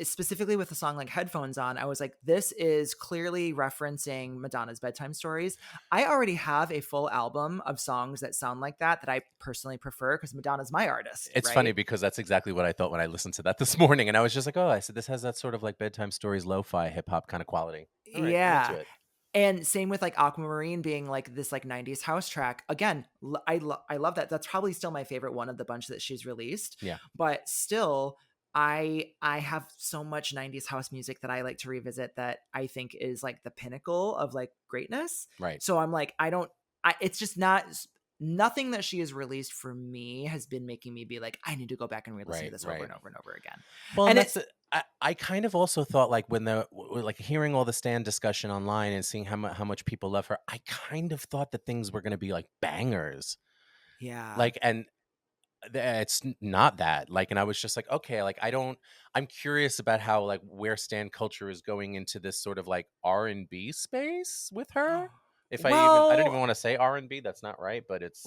specifically with a song like Headphones On, I was like, this is clearly referencing Madonna's bedtime stories. I already have a full album of songs that sound like that I personally prefer, because Madonna's my artist, It's funny right? because that's exactly what I thought when I listened to that this morning. And I was just like, oh, I said, this has that sort of like bedtime stories, lo-fi hip hop kind of quality. All right. I'm into Yeah. it. And same with like Aquamarine being like this like 90s house track. Again, I love that. That's probably still my favorite one of the bunch that she's released. Yeah. But still, I have so much 90s house music that I like to revisit that I think is like the pinnacle of like greatness. Right. So I'm like, it's just not, nothing that she has released for me has been making me be like, I need to go back and re-listen to Right. this over Right. and over and over again. Well, and And that's I kind of also thought like when like hearing all the Stan discussion online and seeing how much people love her, I kind of thought that things were going to be like bangers. yeah. Like, and it's not that. Like, and I was just like, okay, like I'm curious about how like where Stan culture is going into this sort of like R&B space with her. If I don't even Well, want to say R&B, that's not right, but it's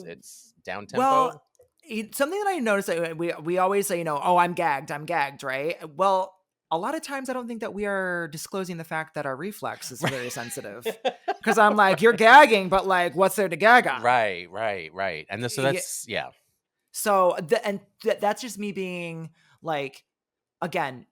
down Well, tempo. something that I noticed, we always say, oh, I'm gagged, right? Well, a lot of times I don't think that we are disclosing the fact that our reflex is very sensitive. Because I'm like, you're gagging, but like, what's there to gag on? Right, right, right. And so Yeah. that's yeah. So that's just me being like, again,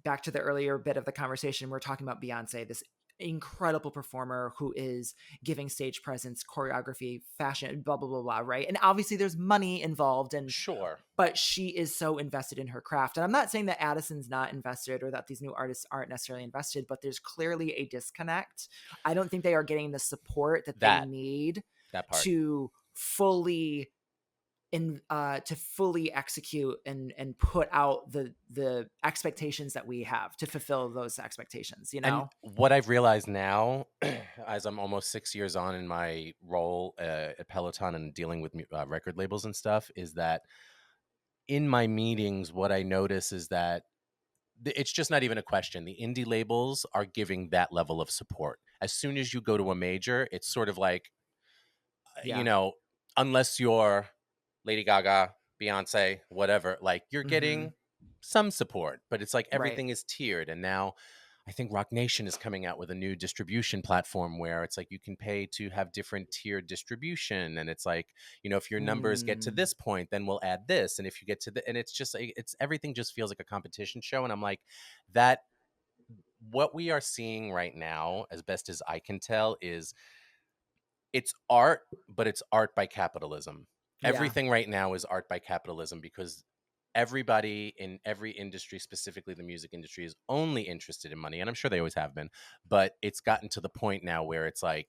back to the earlier bit of the conversation, we're talking about Beyonce, this incredible performer who is giving stage presence, choreography, fashion, blah blah blah blah, right? And obviously there's money involved, and Sure. but she is so invested in her craft. And I'm not saying that Addison's not invested or that these new artists aren't necessarily invested, but there's clearly a disconnect. I don't think they are getting the support that they That need that part. to fully to fully execute and put out the expectations that we have to fulfill those expectations, And what I've realized now, as I'm almost 6 years on in my role at Peloton and dealing with record labels and stuff, is that in my meetings, what I notice is that it's just not even a question. The indie labels are giving that level of support. As soon as you go to a major, it's sort of like, you Yeah. know, unless you're Lady Gaga, Beyonce, whatever, like you're Mm-hmm. getting some support, but it's like Right. everything is tiered. And now I think Rock Nation is coming out with a new distribution platform where it's like you can pay to have different tiered distribution. And it's like, if your numbers get to Mm. this point, then we'll add this. And if you get to and it's just like, it's everything just feels like a competition show. And I'm like, that what we are seeing right now, as best as I can tell, is it's art, but it's art by capitalism. Yeah. Everything right now is art by capitalism because everybody in every industry, specifically the music industry, is only interested in money. And I'm sure they always have been, but it's gotten to the point now where it's like,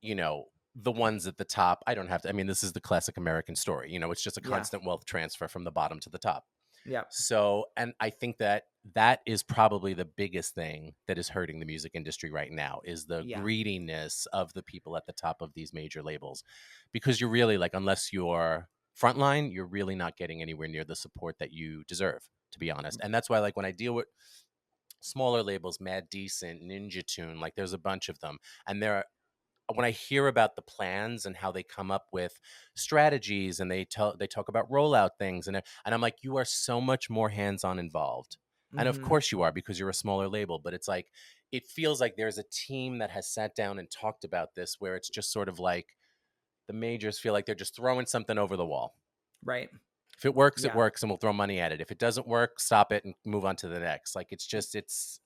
you know, the ones at the top, I don't have to, I mean, this is the classic American story. You know, it's just a Yeah. constant wealth transfer from the bottom to the top. Yeah. So, and I think that that is probably the biggest thing that is hurting the music industry right now is the Yeah. greediness of the people at the top of these major labels. Because you're really like, unless you're frontline, you're really not getting anywhere near the support that you deserve, to be honest. And that's why, like, when I deal with smaller labels, Mad Decent, Ninja Tune, like there's a bunch of them. And when I hear about the plans and how they come up with strategies and they talk about rollout things and I'm like, you are so much more hands-on involved. And of Mm-hmm. course you are, because you're a smaller label, but it's like, it feels like there's a team that has sat down and talked about this, where it's just sort of like the majors feel like they're just throwing something over the wall. Right. If it works, it Yeah. works, and we'll throw money at it. If it doesn't work, stop it and move on to the next. Like, it's just, it's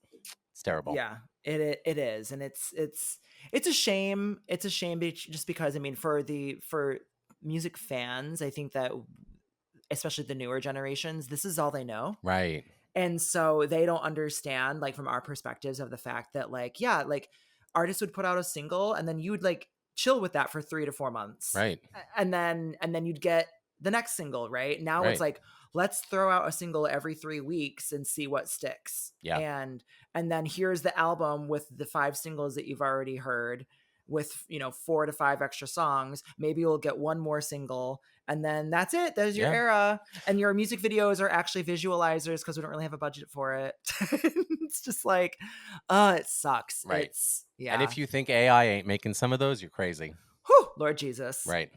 terrible. Yeah, it is, and it's a shame. It's a shame just because, I mean, for music fans, I think that especially the newer generations, this is all they know. Right. And so they don't understand, like, from our perspectives, of the fact that, like, yeah, like, artists would put out a single and then you'd like chill with that for 3 to 4 months. Right. And then you'd get the next single, right? Now it's Right. like, let's throw out a single every 3 weeks and see what sticks. Yeah. And then here's the album with the 5 singles that you've already heard, with, 4 to 5 extra songs. Maybe you'll get one more single, and then that's it. There's your era. And your music videos are actually visualizers because we don't really have a budget for it. It's just like, it sucks. Right. It's, yeah. And if you think AI ain't making some of those, you're crazy. Whew, Lord Jesus. Right.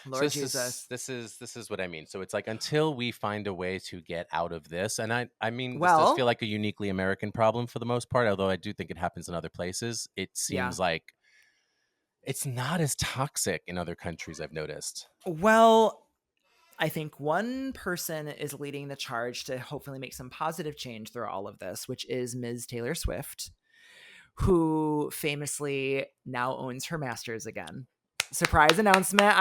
Lord So Jesus. this is what I mean. So it's like, until we find a way to get out of this, and I mean, this Well, does feel like a uniquely American problem for the most part, although I do think it happens in other places. It seems like it's not as toxic in other countries, I've noticed. Well, I think one person is leading the charge to hopefully make some positive change through all of this, which is Ms. Taylor Swift, who famously now owns her masters again. Surprise announcement.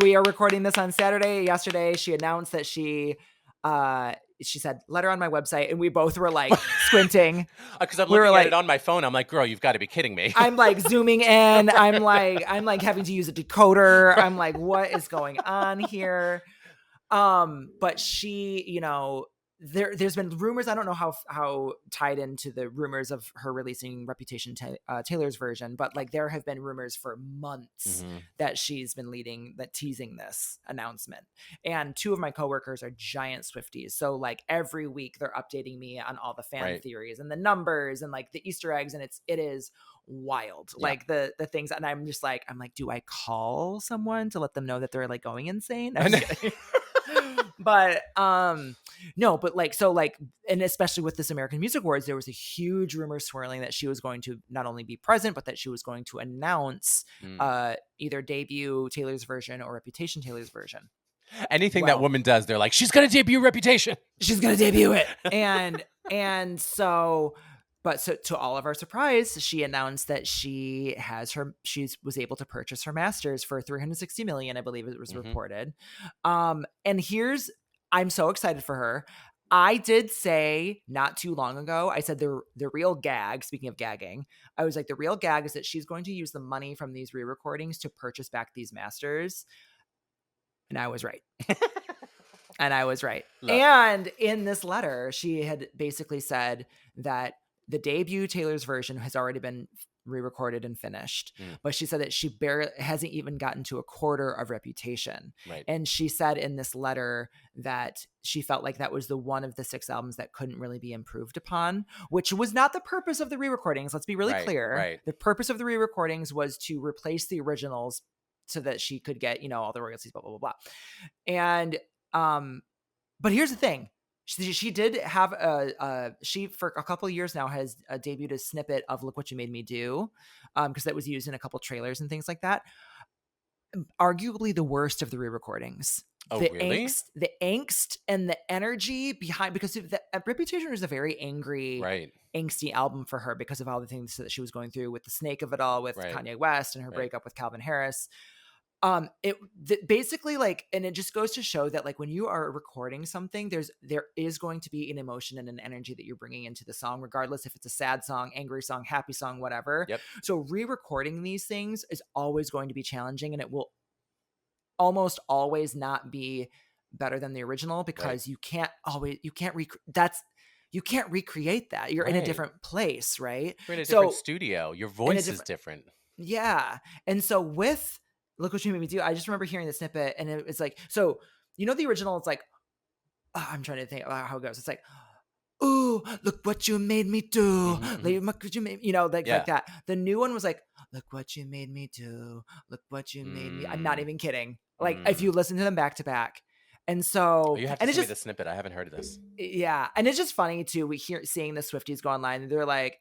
We are recording this on Saturday. Yesterday, she announced that she said, "Letter on my website," and we both were like squinting because I'm looking at it on my phone. I'm like, girl, you've got to be kidding me. I'm like zooming in. I'm like having to use a decoder. I'm like, what is going on here? But she, there's been rumors. I don't know how tied into the rumors of her releasing Reputation, Taylor's version, but like there have been rumors for months that she's been teasing this announcement. And 2 of my coworkers are giant Swifties, so like every week they're updating me on all the fan theories and the numbers and like the Easter eggs, and it is wild. Like the things, and I'm like, do I call someone to let them know that they're like going insane? But no, but like, so like, and especially with this American Music Awards, there was a huge rumor swirling that she was going to not only be present, but that she was going to announce either debut Taylor's version or Reputation Taylor's version. Anything that woman does, they're like, she's gonna debut Reputation. She's gonna debut it. And so, but so to all of our surprise, she announced that she was able to purchase her masters for $360 million, I believe it was reported. And I'm so excited for her. I did say not too long ago, I said the real gag, speaking of gagging, I was like, the real gag is that she's going to use the money from these re-recordings to purchase back these masters. And I was right. And in this letter, she had basically said that the debut Taylor's version has already been re-recorded and finished, but she said that she barely hasn't even gotten to a quarter of Reputation. Right. And she said in this letter that she felt like that was the one of the 6 albums that couldn't really be improved upon, which was not the purpose of the re-recordings. Let's be really clear. Right. The purpose of the re-recordings was to replace the originals so that she could get, all the royalties, blah, blah, blah, blah. And, but here's the thing. She did have she for a couple of years now has debuted a snippet of Look What You Made Me Do, because that was used in a couple trailers and things like that. Arguably the worst of the re-recordings. Oh, really? The angst and the energy behind, because the Reputation was a very angry, angsty album for her because of all the things that she was going through with the snake of it all, with Kanye West and her breakup with Calvin Harris. Basically, like, and it just goes to show that like when you are recording something, there is going to be an emotion and an energy that you're bringing into the song, regardless if it's a sad song, angry song, happy song, whatever. Yep. So re-recording these things is always going to be challenging, and it will almost always not be better than the original, because you can't recreate that. You're in a different place, right? You're in a different studio. Your voice is different. Yeah. And so with Look What You Made Me Do, I just remember hearing the snippet, and it's like, so, you know, the original, it's like, I'm trying to think about how it goes. It's like, ooh, look what you made me do. Look what you made, like that. The new one was like, look what you made me do. Look what you made me. I'm not even kidding. Like, if you listen to them back to back. And so, you have to send me the snippet. I haven't heard of this. Yeah. And it's just funny too. Seeing the Swifties go online, and they're like,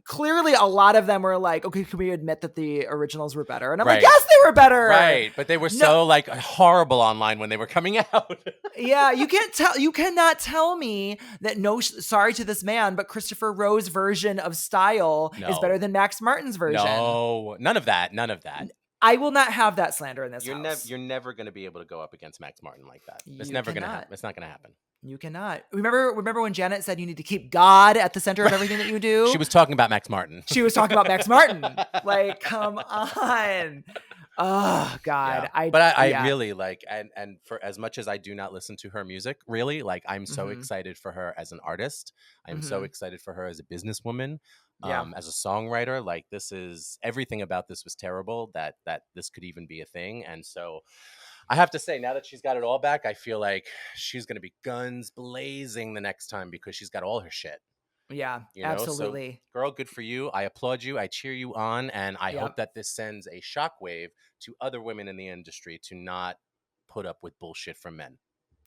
clearly a lot of them were like, okay, can we admit that the originals were better? And I'm like, yes, they were better. Right. But they were so like horrible online when they were coming out. Yeah. You cannot tell me that sorry to this man, but Christopher Rowe's version of Style is better than Max Martin's version. No, none of that. I will not have that slander in this house. You're never going to be able to go up against Max Martin like that. It's never going to happen. It's not going to happen. You cannot. Remember when Janet said you need to keep God at the center of everything that you do? She was talking about Max Martin. Like, come on. Oh God. Yeah. I really like, and for as much as I do not listen to her music, really, like, I'm so excited for her as an artist. I'm so excited for her as a businesswoman. As a songwriter. Like, everything about this was terrible that this could even be a thing. And so I have to say, now that she's got it all back, I feel like she's going to be guns blazing the next time, because she's got all her shit. Yeah, absolutely. So, girl, good for you. I applaud you. I cheer you on. And I hope that this sends a shockwave to other women in the industry to not put up with bullshit from men.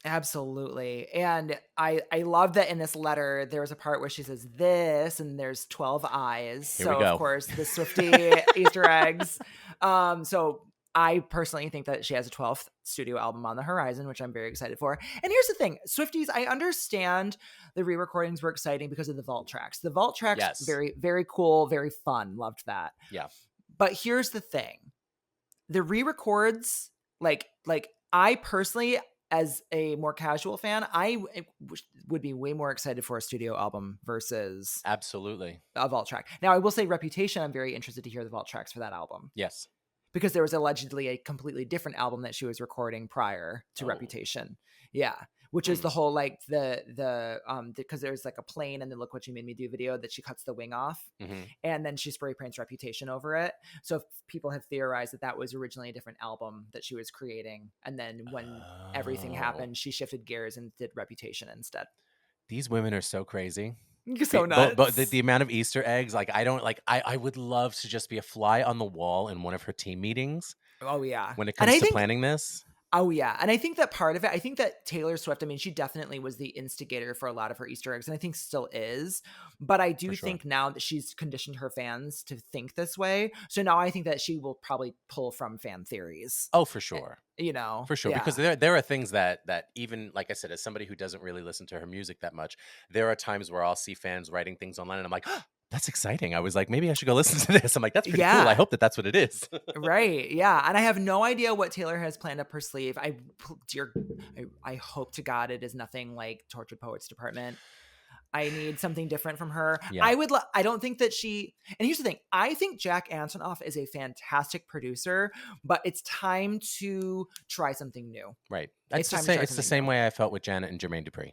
Absolutely. And I love that in this letter, there was a part where she says this, and there's 12 eyes. Here we go. Of course, the Swiftie Easter eggs. So I personally think that she has a 12th studio album on the horizon, which I'm very excited for. And here's the thing, Swifties, I understand the re-recordings were exciting because of the vault tracks. The vault tracks, very, very cool, very fun. Loved that. Yeah. But here's the thing. The re-records, like I personally, as a more casual fan, I would be way more excited for a studio album versus absolutely a vault track. Now, I will say Reputation, I'm very interested to hear the vault tracks for that album. Yes. Because there was allegedly a completely different album that she was recording prior to Reputation. Yeah. Which is the whole, like, because there's like a plane and the Look What You Made Me Do video that she cuts the wing off, and then she spray paints Reputation over it. So people have theorized that was originally a different album that she was creating. And then when everything happened, she shifted gears and did Reputation instead. These women are so crazy. So nuts. But the amount of Easter eggs, like, I would love to just be a fly on the wall in one of her team meetings. Oh yeah. When it comes to planning this. Oh yeah. And I think that part of it, I think that Taylor Swift, I mean, she definitely was the instigator for a lot of her Easter eggs, and I think still is. But I do think now that she's conditioned her fans to think this way. So now I think that she will probably pull from fan theories. Oh, for sure. For sure. Because there are things that even, like I said, as somebody who doesn't really listen to her music that much, there are times where I'll see fans writing things online and I'm like, oh, that's exciting. I was like, maybe I should go listen to this. I'm like, that's pretty cool. I hope that's what it is. Right. Yeah. And I have no idea what Taylor has planned up her sleeve. I hope to God it is nothing like Tortured Poets Department. I need something different from her. Yeah. I don't think that and here's the thing. I think Jack Antonoff is a fantastic producer, but it's time to try something new. Right. It's the same way I felt with Janet and Jermaine Dupri.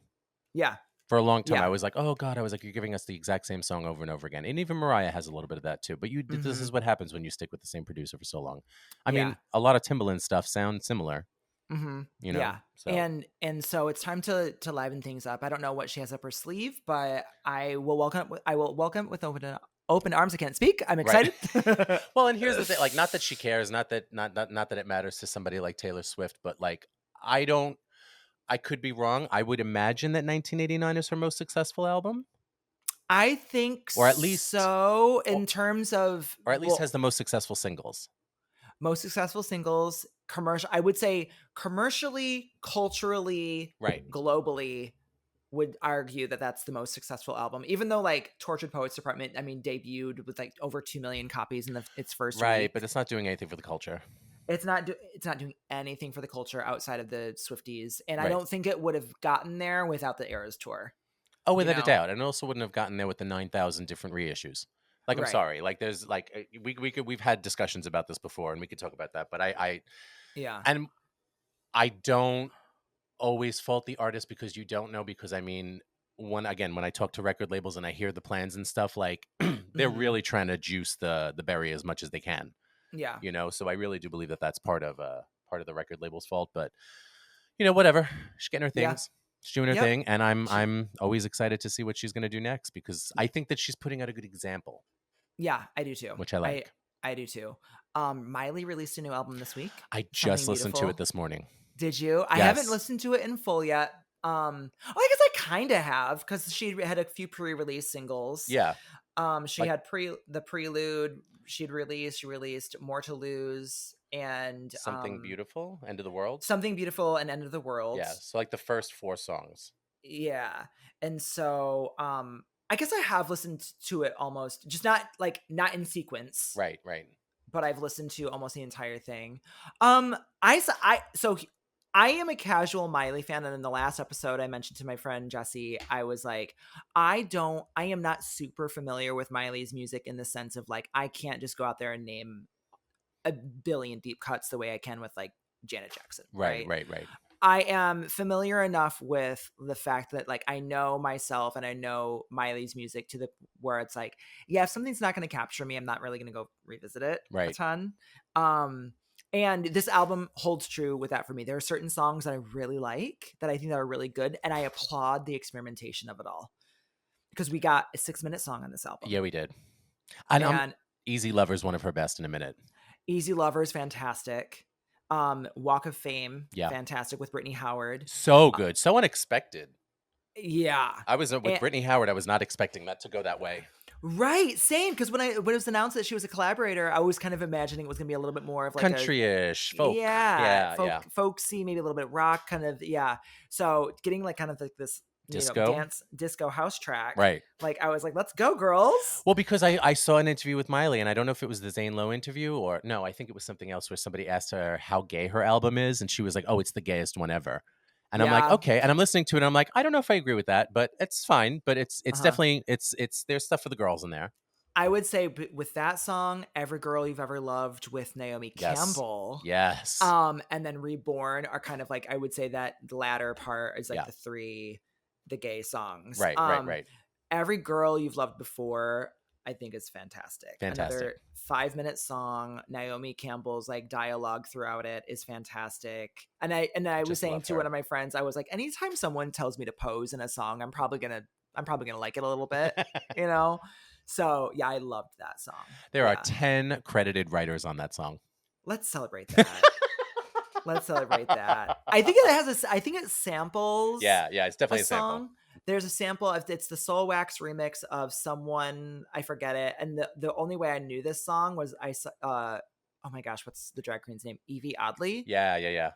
Yeah. For a long time, I was like, oh God, you're giving us the exact same song over and over again. And even Mariah has a little bit of that too. But this is what happens when you stick with the same producer for so long. I mean, a lot of Timbaland stuff sounds similar. You know? So. And so it's time to liven things up. I don't know what she has up her sleeve, but I will welcome with open arms. I can't speak. I'm excited. Right. Well, and here's the thing, like, not that she cares, not that it matters to somebody like Taylor Swift, but like, I could be wrong. I would imagine that 1989 is her most successful album. I think or at least so, in terms of... Or at least has the most successful singles. Most successful singles, commercial. I would say commercially, culturally, globally, would argue that that's the most successful album. Even though, like, Tortured Poets Department, I mean, debuted with like over 2 million copies in its first week. But it's not doing anything for the culture. It's not doing anything for the culture outside of the Swifties, and I Right. don't think it would have gotten there without the Eras tour. Oh, You without a know, doubt. And it also wouldn't have gotten there with the 9,000 different reissues. Like, I'm right? sorry. Like, there's like, we've had discussions about this before and we could talk about that. But Yeah. and I don't always fault the artist because you don't know, because I mean, when I talk to record labels and I hear the plans and stuff, like they're Hmm. really trying to juice the berry as much as they can, Yeah. so I really do believe that that's part of the record label's fault. But whatever, she's getting her Yeah. things, she's doing her Yep. thing, and i'm She, i'm always excited to see what she's going to do next, because I think that she's putting out a good example, yeah, I do too. which I I like. I do too. Miley released a new album this week. I Something just listened to it Beautiful. this morning. Did you? I haven't Yes. listened to it in full yet. I guess I kind of have because she had a few pre-release singles. Yeah. She Like had the prelude. She released More to Lose and Something Beautiful, End of the World. Something Beautiful and End of the World. Yeah, so like the first 4 songs. Yeah. And so I guess I have listened to it almost, just not in sequence, Right, right. but I've listened to almost the entire thing. I am a casual Miley fan, and in the last episode I mentioned to my friend Jesse, I was like, I am not super familiar with Miley's music in the sense of like I can't just go out there and name a billion deep cuts the way I can with like Janet Jackson, Right, right? right, right. I am familiar enough with the fact that like I know myself and I know Miley's music to the where it's like, yeah, if something's not going to capture me, I'm not really going to go revisit it a Right. ton. And this album holds true with that for me. There are certain songs that I really like that I think that are really good, and I applaud the experimentation of it all because we got a 6-minute song on this album. Yeah, we did. And And Easy Lover's one of her best in a minute. Easy Lover is fantastic. Walk of Fame, Yeah. fantastic with Brittany Howard. So good. So unexpected. Yeah. I was with Brittany Howard. I was not expecting that to go that way. Right, same. Because when it was announced that she was a collaborator, I was kind of imagining it was gonna be a little bit more of like country-ish, folk. Yeah. Folksy, maybe a little bit rock, kind of. Yeah. So getting like kind of like this Disco? dance disco house track, Right. Like I was like, let's go, girls. Well, because I saw an interview with Miley, and I don't know if it was the Zane Lowe interview or no, I think it was something else where somebody asked her how gay her album is, and she was like, "Oh, it's the gayest one ever." And I'm like, Yeah. okay. And I'm listening to it, and I'm like, I don't know if I agree with that, but it's fine. But it's definitely it's there's stuff for the girls in there. I would say with that song, Every Girl You've Ever Loved with Naomi Campbell. Yes. And then Reborn are kind of like, I would say that the latter part is like the gay songs. Right. Every Girl You've Loved Before, I think is fantastic. Another 5-minute song. Naomi Campbell's like dialogue throughout it is fantastic. And I was saying to one of my friends, I was like, anytime someone tells me to pose in a song, I'm probably gonna like it a little bit, So yeah, I loved that song. There are 10 credited writers on that song. Let's celebrate that. Let's celebrate that. I think it samples. Yeah, it's definitely a sample. There's a sample of it's the Soul Wax remix of someone, I forget it. And the only way I knew this song was I saw oh my gosh, what's the drag queen's name? Evie Oddly. Yeah.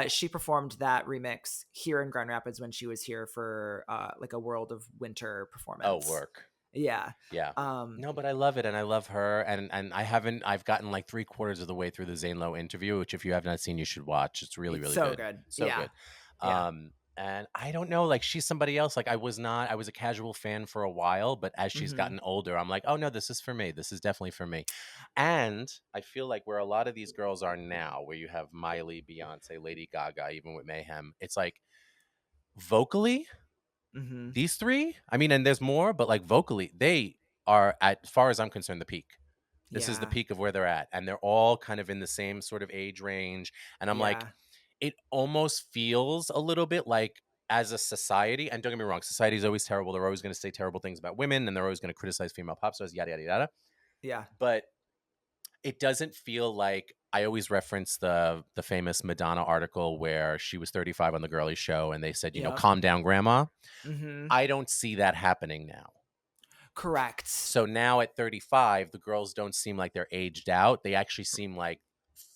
She performed that remix here in Grand Rapids when she was here for like a World of Winter performance. Oh, work. Yeah. No, but I love it, and I love her, and I've gotten like 3/4 of the way through the Zane Lowe interview, which if you have not seen, you should watch. It's really, really so good. good. So good. And I don't know, like she's somebody else. Like I was a casual fan for a while, but as she's gotten older, I'm like, oh no, this is for me. This is definitely for me. And I feel like where a lot of these girls are now, where you have Miley, Beyonce, Lady Gaga, even with Mayhem, it's like vocally, these three, I mean, and there's more, but like vocally, they are, as far as I'm concerned, the peak. This is the peak of where they're at. And they're all kind of in the same sort of age range. And I'm like, it almost feels a little bit like as a society, and don't get me wrong, society is always terrible. They're always going to say terrible things about women, and they're always going to criticize female pop stars, yada, yada, yada. Yeah. But it doesn't feel like, I always reference the famous Madonna article where she was 35 on the Girly Show, and they said, calm down, grandma. I don't see that happening now. Correct. So now at 35, the girls don't seem like they're aged out. They actually seem like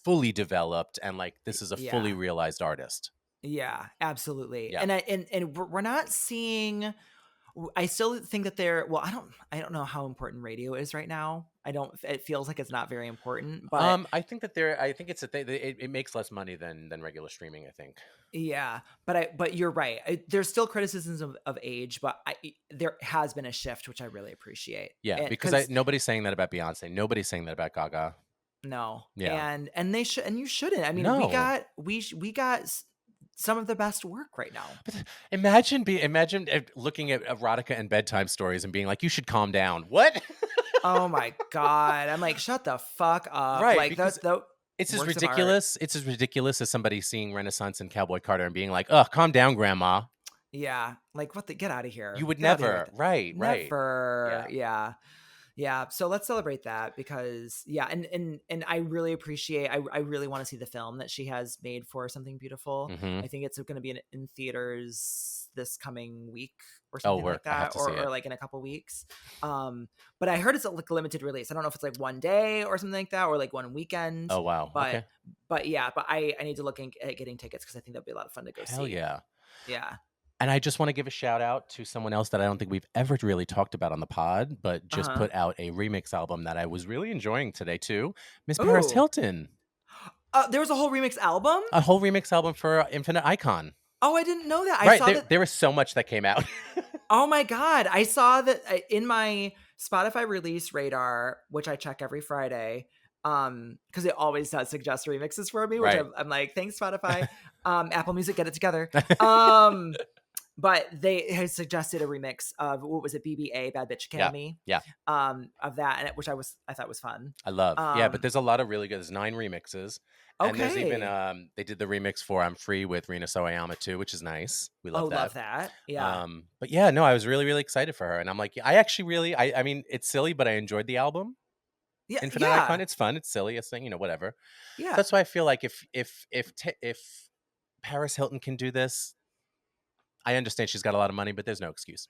fully developed, and like this is a fully realized artist. Yeah, absolutely. Yeah. And we're not seeing, I still think that well, I don't know how important radio is right now. It feels like it's not very important, but I think that I think it's a thing. It makes less money than regular streaming, I think. yeah, but you're right. There's still criticisms of age, but there has been a shift, which I really appreciate. Yeah, because Because nobody's saying that about Beyonce. Nobody's saying that about Gaga. no, Yeah. and they should, and you shouldn't. I mean, No. we got some of the best work right now. But imagine looking at erotica and bedtime stories and being like, you should calm down. What? Oh my god, I'm like, shut the fuck up. Right, Like because the it's as works of art. ridiculous. It's as ridiculous as somebody seeing Renaissance and Cowboy Carter and being like, "Oh, calm down, Grandma." Yeah, like what the get out of You here. would Get out of here with never. it. Right, right. Never. Yeah. Yeah. Yeah, so let's celebrate that because yeah, and I really appreciate I really want to see the film that she has made for Something Beautiful. Mm-hmm. I think it's going to be in theaters this coming week or Oh, something like I have that, to see or it. like in a couple weeks. But I heard it's like a limited release. I don't know if it's like one day or something like that, or like one weekend. Oh, wow. Okay. But yeah, but I need to look at getting tickets because I think that'd be a lot of fun to go Hell see. yeah. Yeah. And I just want to give a shout out to someone else that I don't think we've ever really talked about on the pod, but just put out a remix album that I was really enjoying today too. Miss Paris Hilton. There was a whole remix album? A whole remix album for Infinite Icon. Oh, I didn't know that. Right, I saw that there was so much that came out. Oh my God. I saw that in my Spotify release radar, which I check every Friday, because it always does suggest remixes for me, which Right. I'm like, thanks, Spotify. Apple Music, get it together. But they had suggested a remix of, what was it, BBA, Bad Bitch Academy? Yeah. Of that, and which I thought was fun. I love. Yeah, but there's a lot of really good. There's 9 remixes. And there's even they did the remix for I'm Free with Rina Sawayama too, which is nice. We love that. Love that. Yeah. But yeah, no, I was really, really excited for her. And I'm like, I actually really I mean, it's silly, but I enjoyed the album. Yeah. Infinite Icon, it's fun, it's silly, it's whatever. Yeah. So that's why I feel like if Paris Hilton can do this, I understand she's got a lot of money, but there's no excuse.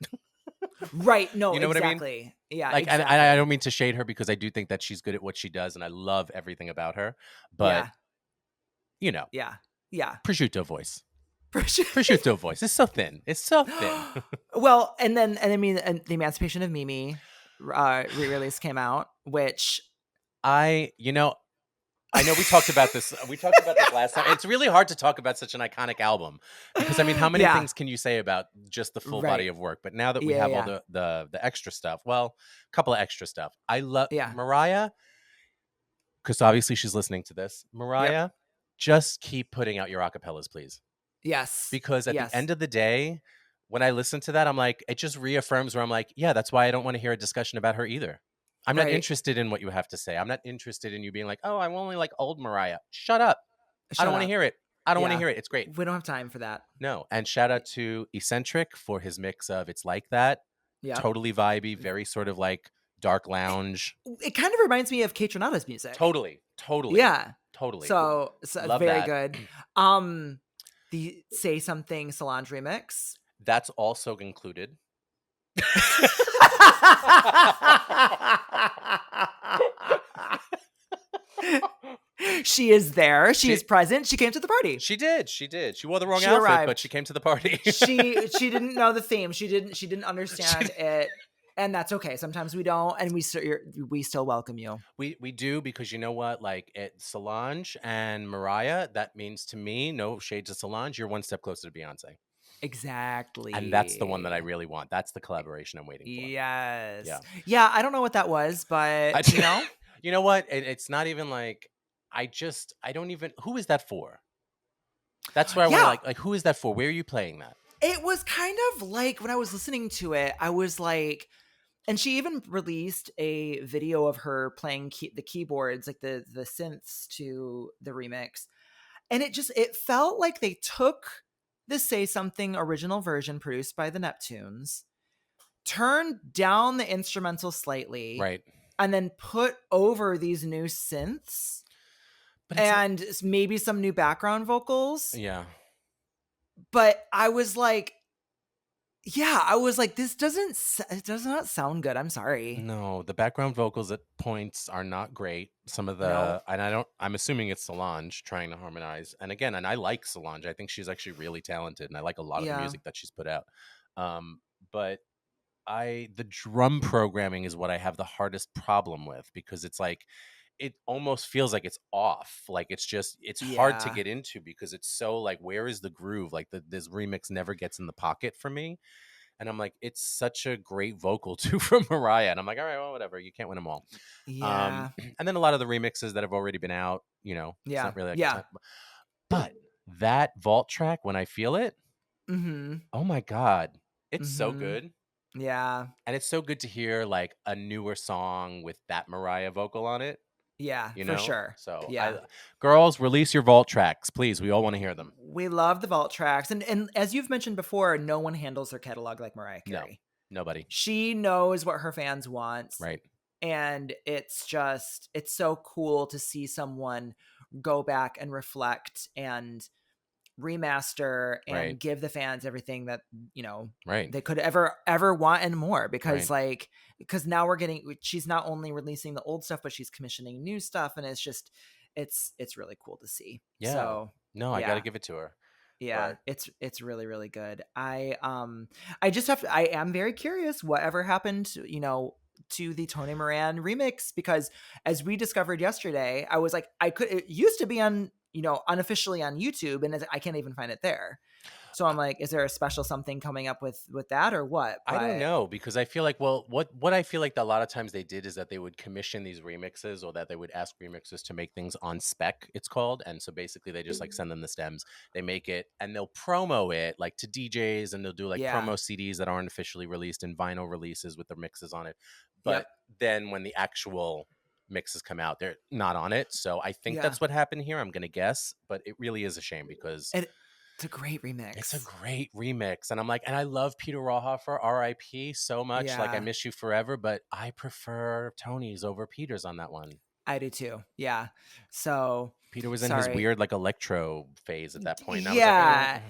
Right. No, you know exactly. What I mean? Yeah. Like, exactly. I don't mean to shade her because I do think that she's good at what she does and I love everything about her. But Yeah. Prosciutto voice. Prosciutto voice. It's so thin. It's so thin. Well, and I mean, the Emancipation of Mimi re-release came out, which I know we talked about this. We talked about this last time. It's really hard to talk about such an iconic album because I mean, how many things can you say about just the full body of work? But now that we have all the extra stuff, well, a couple of extra stuff. I love Mariah because obviously she's listening to this. Mariah, just keep putting out your acapellas, please. Yes. Because at the end of the day, when I listen to that, I'm like, it just reaffirms where I'm like, yeah, that's why I don't want to hear a discussion about her either. I'm not interested in what you have to say. I'm not interested in you being like, oh, I'm only like old Mariah. Shut up. I don't want to hear it. I don't want to hear it. It's great. We don't have time for that. No. And shout out to Eccentric for his mix of It's Like That. Yeah. Totally vibey, very sort of like dark lounge. It kind of reminds me of Kate Renata's music. Totally. Yeah. Totally. So very that. good. The Say Something Solange remix. That's also included. She is there. She is present. She came to the party. She did. She wore the wrong outfit, but she came to the party. she didn't know the theme. She didn't understand it. And that's okay. Sometimes we don't, and we still welcome you. We do, because you know what? Like Solange and Mariah, that means to me, no shades of Solange, you're one step closer to Beyonce. Exactly. And that's the one that I really want. That's the collaboration I'm waiting for. Yes. Yeah. I don't know what that was, but you know, you know what? It's not even like, who is that for? That's where I want to like, who is that for? Where are you playing that? It was kind of like when I was listening to it, I was like, and she even released a video of her playing the keyboards, like the synths to the remix. And it felt like they took the Say Something original version produced by the Neptunes, turned down the instrumental slightly, right, and then put over these new synths and maybe some new background vocals. Yeah. But I was like, this does not sound good. I'm sorry. No, the background vocals at points are not great. Some of the, and I'm assuming it's Solange trying to harmonize. And again, I like Solange. I think she's actually really talented and I like a lot of the music that she's put out. But the drum programming is what I have the hardest problem with, because it's like it almost feels like it's off. Like it's hard to Yeah. get into because it's so like, where is the groove? Like this remix never gets in the pocket for me. And I'm like, it's such a great vocal too from Mariah. And I'm like, all right, well, whatever. You can't win them all. Yeah. And then a lot of the remixes that have already been out, it's Yeah. not really like a Yeah. time. But that vault track, when I feel it, Mhm. oh my God, it's so Mhm. good. Yeah. And it's so good to hear like a newer song with that Mariah vocal on it, Yeah, you for know? sure. So Yeah. girls, release your vault tracks, please. We all want to hear them. We love the vault tracks, and as you've mentioned before, no one handles their catalog like Mariah No, Carey. nobody. She knows what her fans want, Right. and it's so cool to see someone go back and reflect and remaster Right. and give the fans everything that, you know, Right. they could ever want and more, because Right. because now she's not only releasing the old stuff, but she's commissioning new stuff, and it's really cool to see. Yeah. So No, I got to yeah. give it to her. Yeah, But it's really, really good. I am very curious whatever happened, to the Tony Moran remix, because as we discovered yesterday, I was like, it used to be on, unofficially on YouTube, and I can't even find it there. So I'm like, is there a special something coming up with that or what? I don't But know, because I feel like, well, what I feel like a lot of times they did is that they would commission these remixes, or that they would ask remixers to make things on spec, it's called. And so basically they just like send them the stems, they make it, and they'll promo it like to DJs, and they'll do like yeah, promo CDs that aren't officially released, and vinyl releases with the mixes on it. But yep, then when the actual mixes come out, they're not on it. So I think yeah, that's what happened here. I'm gonna guess, but it really is a shame because and it's a great it's a remix. great remix. And I'm like, and I love Peter Rawhofer, RIP, so much. Like, I Yeah, miss you forever, but I prefer Tony's over Peter's on that one. I do too. Yeah. So Peter was in his sorry. weird, like, electro phase at that point. And I was like, Yeah,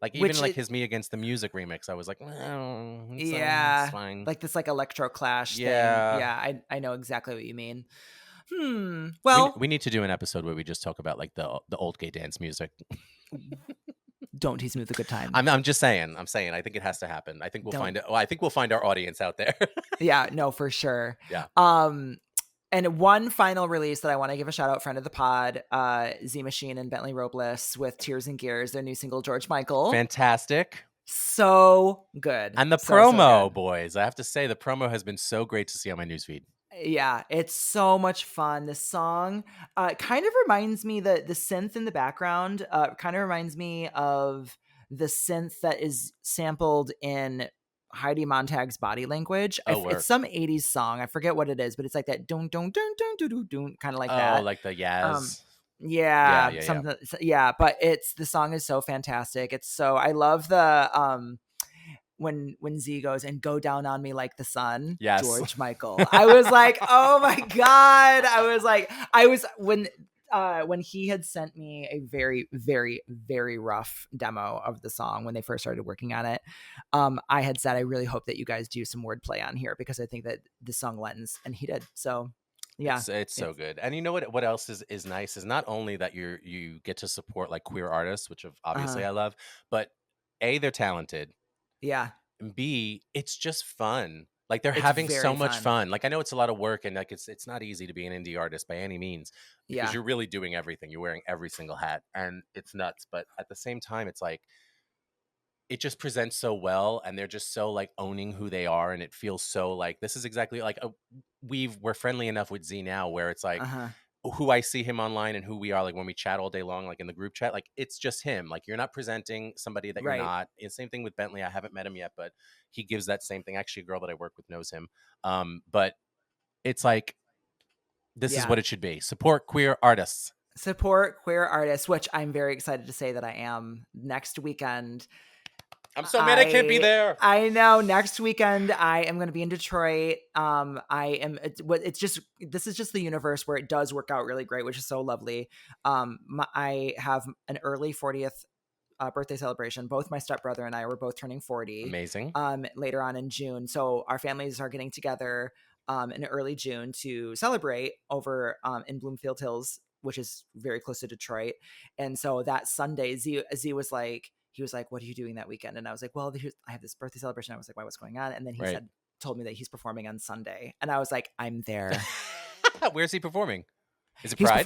like, even which like it his Me Against the Music remix, I was like, it's yeah, fine. like this like electro clash thing. Yeah. Yeah, I know exactly what you mean. We, Well, we need to do an episode where we just talk about like the old gay dance music. don't tease me with a good time. I'm just saying. I'm saying. I think it has to happen. I think we'll Don't. find it. Well, I think we'll find our audience out there. Yeah, no, for sure. Yeah. And one final release that I want to give a shout out, friend of the pod, Z Machine and Bentley Robles with Tears and Gears, their new single George Michael. Fantastic. So good. And the So promo, good. boys. I have to say, the promo has been so great to see on my newsfeed. Yeah, it's so much fun. The song kind of reminds me, the synth in the background kind of reminds me of the synth that is sampled in Heidi Montag's Body Language. Oh, It's work. some 80s song. I forget what it is, but it's like that don't kind of like Oh, that. like the Um Yaz. yeah, Yeah. something, yeah, but the song is so fantastic. I love the when Z goes and go down on me like the sun, Yes. George Michael. I was like, oh my God. I was when he had sent me a very, very, very rough demo of the song when they first started working on it. I had said, I really hope that you guys do some wordplay on here, because I think that the song lends, and he did. So yeah. It's so good. And you know what else is nice is not only that you get to support like queer artists, which obviously I love, but A, they're talented. Yeah. And B, it's just fun. Like, they're It's having so very much fun. fun. Like, I know it's a lot of work, and like it's not easy to be an indie artist by any means, because Yeah. you're really doing everything. You're wearing every single hat, and it's nuts. But at the same time, it's like it just presents so well, and they're just so like owning who they are, and it feels so like this is exactly like we're friendly enough with Z now, where it's like who I see him online and who we are, like when we chat all day long, like in the group chat, like it's just him. Like, you're not presenting somebody that you're Right. not. And same thing with Bentley. I haven't met him yet, but he gives that same thing. Actually, a girl that I work with knows him. But it's like, this is Yeah. what it should be. Support queer artists. Support queer artists, which I'm very excited to say that I am next weekend. I'm so mad I can't be there. I know. Next weekend, I am going to be in Detroit. This is just the universe where it does work out really great, which is so lovely. I have an early 40th birthday celebration. Both my stepbrother and I were both turning 40. Amazing. Later on in June. So our families are getting together in early June to celebrate over in Bloomfield Hills, which is very close to Detroit. And so that Sunday, Z was like, he was like, what are you doing that weekend? And I was like, well, I have this birthday celebration. I was like, why, what's going on? And then he told me that he's performing on Sunday. And I was like, I'm there. Where's he performing? Is it He's Pride?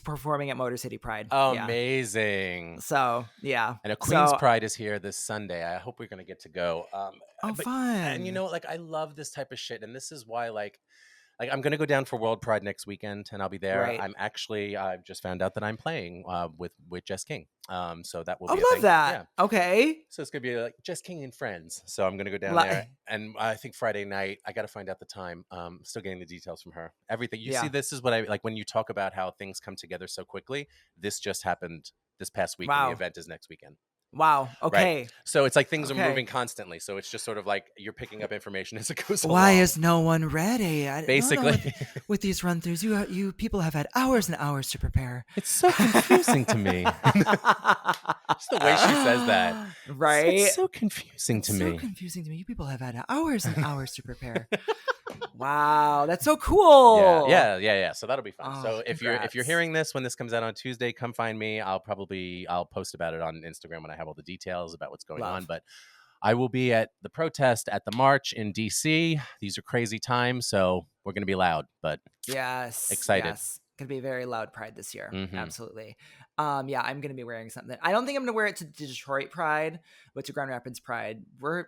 performing at Motor City Pride. Amazing. So yeah. And Queen's Pride is here this Sunday. I hope we're gonna get to go. Fun. And you know, like I love this type of shit, and this is why like I'm gonna go down for World Pride next weekend, and I'll be there. Right. I've just found out that I'm playing with Jess King. So that will be. Love that. Yeah. Okay. So it's gonna be like Jess King and friends. So I'm gonna go down there, and I think Friday night. I got to find out the time. Still getting the details from her. Everything you see. This is what I like when you talk about how things come together so quickly. This just happened this past week. And the event is next weekend. Wow. Okay. Right? So it's like things are moving constantly. So it's just sort of like you're picking up information as it goes along. Why is no one ready? Basically, with these run-throughs, you people have had hours and hours to prepare. It's so confusing to me. Just the way she says that, right? It's so confusing to me. So confusing to me. You people have had hours and hours to prepare. Wow, that's so cool. Yeah. So that'll be fun. So if congrats. you're hearing this when this comes out on Tuesday, come find me. I'll post about it on Instagram when I have all the details about what's going on. But I will be at the protest at the march in DC. These are crazy times, so we're gonna be loud, but excited. Yes. Gonna be a very loud Pride this year. Mm-hmm. Absolutely. I'm gonna be wearing something. I don't think I'm gonna wear it to Detroit Pride, but to Grand Rapids Pride, we're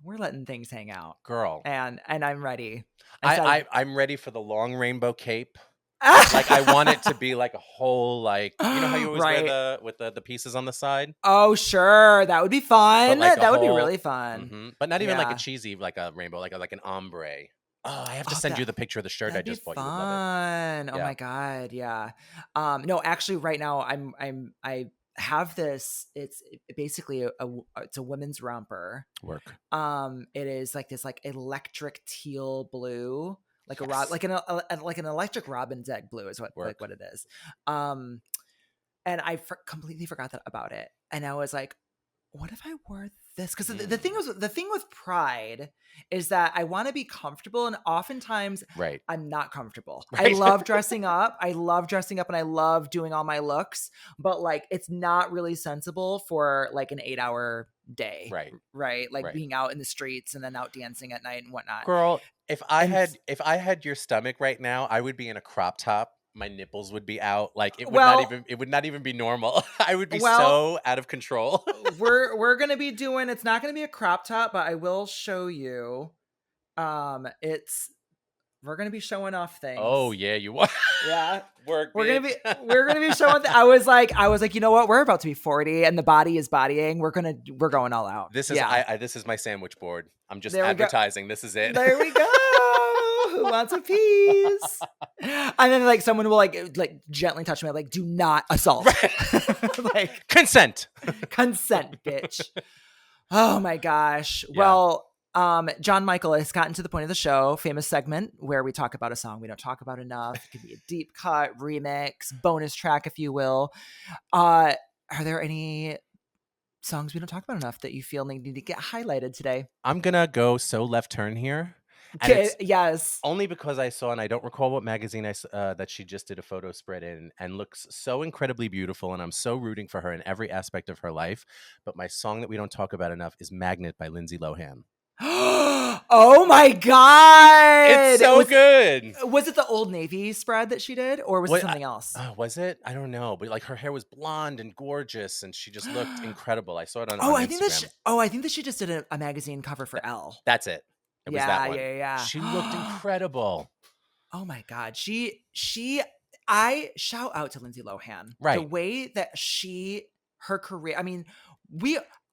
letting things hang out, girl, and I'm ready. I'm ready for the long rainbow cape. Like I want it to be like a whole, like, you know how you always wear with the pieces on the side. Oh sure, that would be fun. That would be really fun. Mm-hmm. But not even like a cheesy like a rainbow, like an ombre. Oh, I have to send you the picture of the shirt I just bought. Fun. You would love it. Oh my god, yeah. No, actually, right now I have this. It's basically it's a women's romper. Work. It is like this like electric teal blue, like like an electric robin's egg blue is what it is. And I completely forgot about it, and I was like, what if I wore this? Because the thing with Pride is that I want to be comfortable, and oftentimes I'm not comfortable. Right. I love dressing up. And I love doing all my looks, but like it's not really sensible for like an 8-hour day. Right. Like being out in the streets and then out dancing at night and whatnot. Girl, if I had your stomach right now, I would be in a crop top. My nipples would be out. Like it would not even be normal. I would be so out of control. we're gonna be doing. It's not gonna be a crop top, but I will show you. We're gonna be showing off things. Oh yeah, you are. Yeah, we're gonna be showing. I was like, you know what? We're about to be 40, and the body is bodying. We're going all out. This is this is my sandwich board. I'm just advertising. This is it. There we go. Who wants a piece? And then like someone will like gently touch me, like, do not assault. Like consent, bitch. Oh my gosh. Yeah. Well, John Michael has gotten to the point of the show, famous segment where we talk about a song we don't talk about enough. It could be a deep cut, remix, bonus track, if you will. Are there any songs we don't talk about enough that you feel need to get highlighted today? I'm gonna go so left turn here. Yes. Only because I saw, and I don't recall what magazine that she just did a photo spread in, and looks so incredibly beautiful, and I'm so rooting for her in every aspect of her life. But my song that we don't talk about enough is Magnet by Lindsay Lohan. Oh my god, it's so good. Was it the Old Navy spread that she did, or was it something else? Was it? I don't know, but like her hair was blonde and gorgeous, and she just looked incredible. I saw it on I Instagram. think that she just did a magazine cover for Elle. That's it. It was that one. Yeah. She looked incredible. Oh my god, I shout out to Lindsay Lohan. Right. The way that her career. I mean,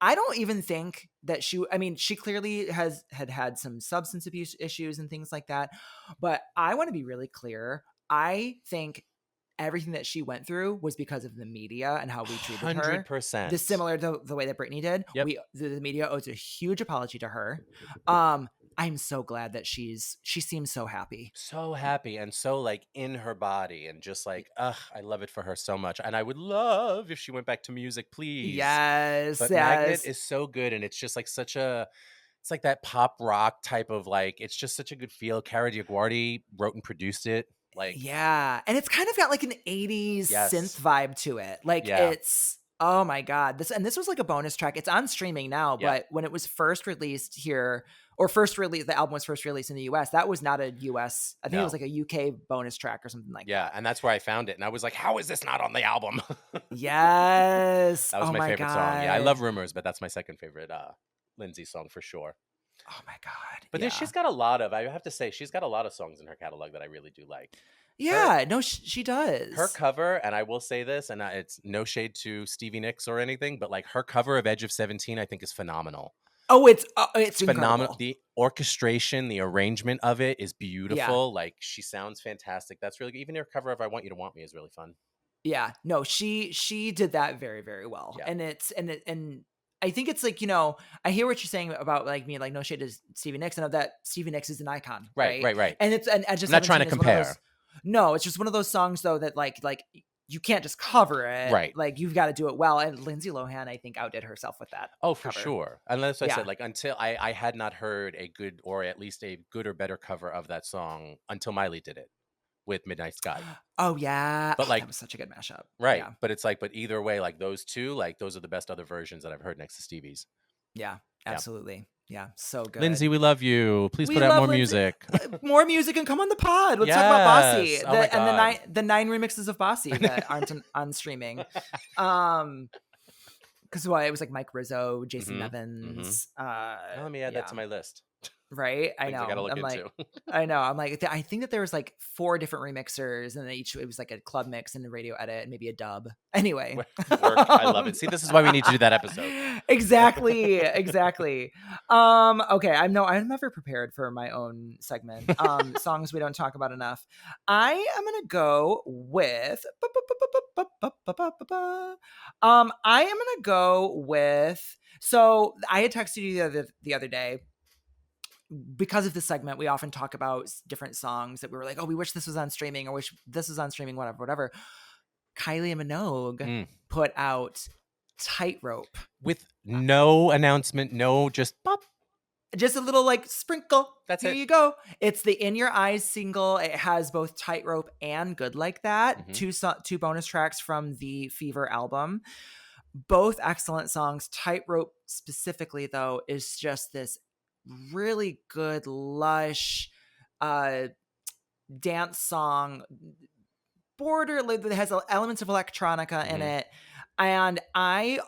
I don't even think that she clearly had some substance abuse issues and things like that. But I want to be really clear. I think everything that she went through was because of the media and how we treated her. 100%. Similar to the way that Britney did. Yep. The media owes a huge apology to her. I'm so glad that she seems so happy. So happy and so like in her body and just like, I love it for her so much. And I would love if she went back to music, please. Yes. But Magnet is so good. And it's just like it's like that pop rock type of like, it's just such a good feel. Cara DioGuardi wrote and produced it. Like, yeah. And it's kind of got like an 80s synth vibe to it. Like it's Oh my God. This was like a bonus track. It's on streaming now, Yeah. but when it was first released here, or first released, the album was first released in the US, that was not a US, I think it was like a UK bonus track or something like that. Yeah, and that's where I found it. And I was like, how is this not on the album? Yes. That was Oh my my favorite God. song. Yeah, I love Rumors, but that's my second favorite Lindsay song for sure. Oh my God. But then she's got a lot of, I have to say, she's got a lot of songs in her catalog that I really do like. Yeah, no, she does. Her cover, and I will say this, and it's no shade to Stevie Nicks or anything, but like her cover of Edge of 17, I think is phenomenal. Oh, it's phenomenal. incredible. The orchestration, the arrangement of it is beautiful. Yeah. Like she sounds fantastic. That's really good. Even her cover of I Want You to Want Me is really fun. Yeah, no, she did that very, very well. Yeah. And I think it's like, I hear what you're saying about like me, like no shade to Stevie Nicks, and of that Stevie Nicks is an icon. Right. And I just I'm not trying to compare. No, it's just one of those songs though that like you can't just cover it. Right. Like you've got to do it well. And Lindsay Lohan, I think, outdid herself with that. Oh, for cover. sure. Unless I said like until I had not heard a good, or at least a good or better cover of that song until Miley did it with Midnight Sky. Oh yeah. But like that was such a good mashup. Right. Yeah. But it's like, but either way, like those two, like those are the best other versions that I've heard next to Stevie's. Yeah, absolutely. Yeah, so good. Lindsay, we love you. Please put out more music. More music and come on the pod. Let's talk about Bossy. Oh my God. And the 9 remixes of Bossy that aren't on streaming. Because it was like Mike Rizzo, Jason Nevins. Let me add that to my list. Right, I know. I gotta look I'm into. I know. I'm like, I think that there was like 4 different remixers, and it was like a club mix and a radio edit and maybe a dub. Anyway, I love it. See, this is why we need to do that episode. Exactly. Okay, I'm never prepared for my own segment. Songs we don't talk about enough. I am gonna go with. I am gonna go with. So I had texted you the other day. Because of this segment, we often talk about different songs that we were like, oh, we wish this was on streaming, or wish this was on streaming, whatever. Kylie Minogue put out Tightrope. With no announcement, no just pop. Just a little like sprinkle. That's Here it. you go. It's the In Your Eyes single. It has both Tightrope and Good Like That. 2 bonus tracks from the Fever album. Both excellent songs. Tightrope specifically, though, is just this really good, lush dance song. That has elements of electronica in it. And I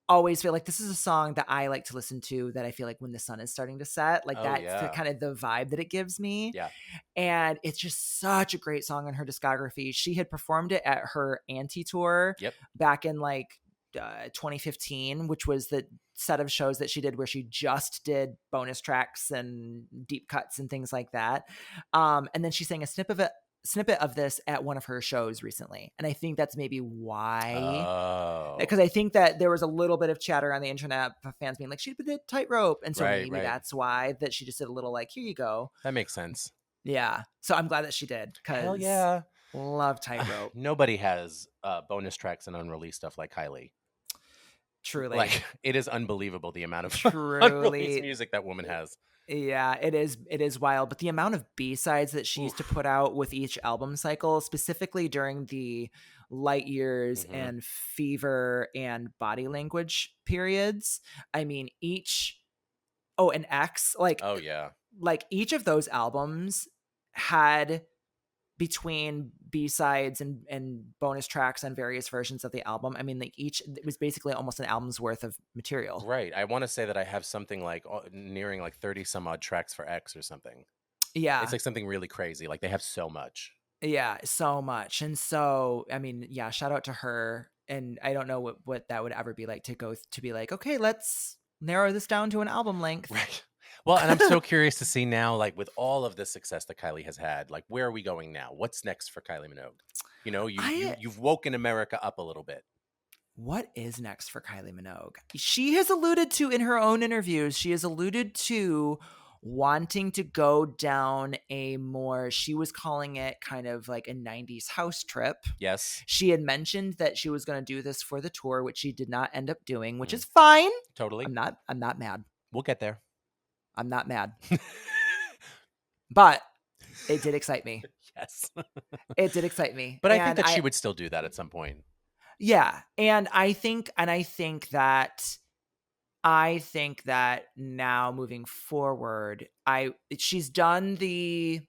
always feel like this is a song that I like to listen to, that I feel like when the sun is starting to set, like that's the kind of the vibe that it gives me. Yeah. And it's just such a great song on her discography. She had performed it at her anti-tour back in like 2015, which was the set of shows that she did where she just did bonus tracks and deep cuts and things like that. And then she sang a snippet of this at one of her shows recently, and I think that's maybe why, because I think that there was a little bit of chatter on the internet of fans being like, she did Tightrope, and so maybe that's why that she just did a little like, here you go. That makes sense. Yeah, so I'm glad that she did, because hell yeah, love Tightrope. Nobody has bonus tracks and unreleased stuff like Kylie. Truly, like it is unbelievable the amount of unreleased music that woman has. Yeah, it is wild. But the amount of B-sides that she used to put out with each album cycle, specifically during the Light Years and Fever and Body Language periods. I mean, and X, like, like each of those albums had between B-sides and bonus tracks on various versions of the album. I mean, like it was basically almost an album's worth of material. Right. I want to say that I have something like nearing like 30 some odd tracks for X or something. Yeah. It's like something really crazy. Like they have so much. Yeah, so much. And so, I mean, yeah, shout out to her. And I don't know what that would ever be like to be like, okay, let's narrow this down to an album length. Right. Well, and I'm so curious to see now, like with all of the success that Kylie has had, like where are we going now? What's next for Kylie Minogue? You know, you've woken America up a little bit. What is next for Kylie Minogue? She has alluded to in her own interviews, she has alluded to wanting to go down a more, she was calling it kind of like a 90s house trip. Yes. She had mentioned that she was going to do this for the tour, which she did not end up doing, which is fine. Totally. I'm not mad. We'll get there. I'm not mad. But it did excite me. Yes. It did excite me. But I think that she would still do that at some point. Yeah. And I think that now moving forward, she's done the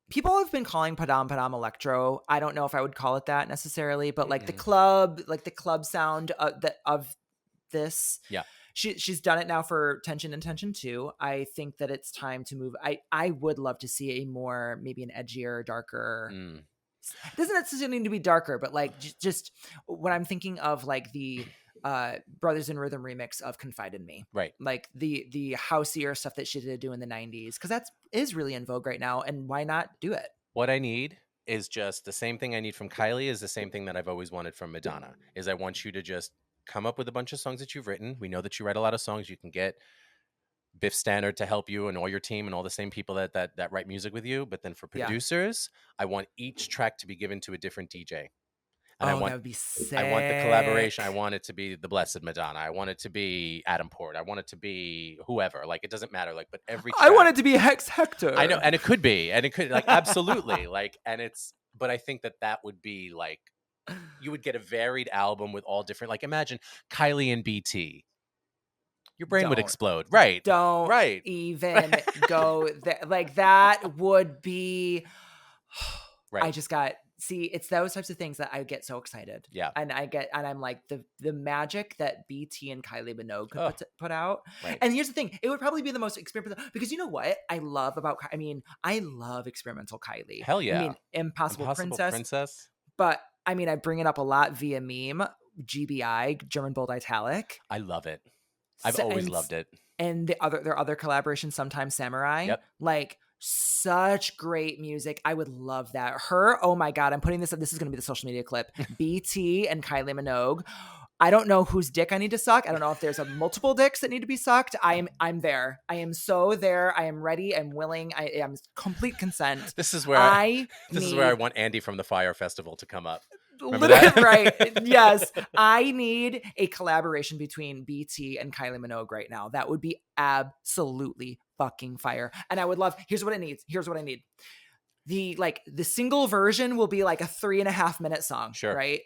people have been calling Padam Padam electro. I don't know if I would call it that necessarily, but like the club sound of this. Yeah. She's done it now for Tension and Tension 2. I think that it's time to move. I would love to see a more, maybe an edgier, darker. It doesn't necessarily need to be darker, but like just when I'm thinking of like the Brothers in Rhythm remix of Confide in Me, right? Like the houseier stuff that she did do in the 90s, because that is really in vogue right now, and why not do it? What I need is just the same thing I need from Kylie is the same thing that I've always wanted from Madonna. Is I want you to just come up with a bunch of songs that you've written. We know that you write a lot of songs. You can get Biff Stannard to help you and all your team and all the same people that write music with you. But then for producers, I want each track to be given to a different DJ. And that would be sick. I want the collaboration. I want it to be the Blessed Madonna. I want it to be Adam Port. I want it to be whoever. Like, it doesn't matter. Like, but every track, I want it to be Hex Hector. I know, and it could be, like, absolutely, like, and it's. But I think that would be like, you would get a varied album with all different. Like, imagine Kylie and BT. Your brain would explode, right? Don't even go there. Like, that would be. Right. I just got. See, it's those types of things that I get so excited. Yeah. And I'm like, the magic that BT and Kylie Minogue could put out. Right. And here's the thing, it would probably be the most experimental, because you know what I love experimental Kylie. Hell yeah. I mean, Impossible Princess. But I mean, I bring it up a lot via meme, GBI, German Bold Italic. I love it. I've always loved it. And their other collaborations, Sometimes Samurai. Yep. Like, such great music. I would love that. Her, oh my God, I'm putting this up. This is going to be the social media clip. BT and Kylie Minogue. I don't know whose dick I need to suck. I don't know if there's multiple dicks that need to be sucked. I'm there. I am so there. I am ready. I'm willing. I am complete consent. This is where I want Andy from the Fire Festival to come up. Right. Yes. I need a collaboration between BT and Kylie Minogue right now. That would be absolutely fucking fire. And I would love, here's what I need. The single version will be like a 3.5 minute song. Sure. Right.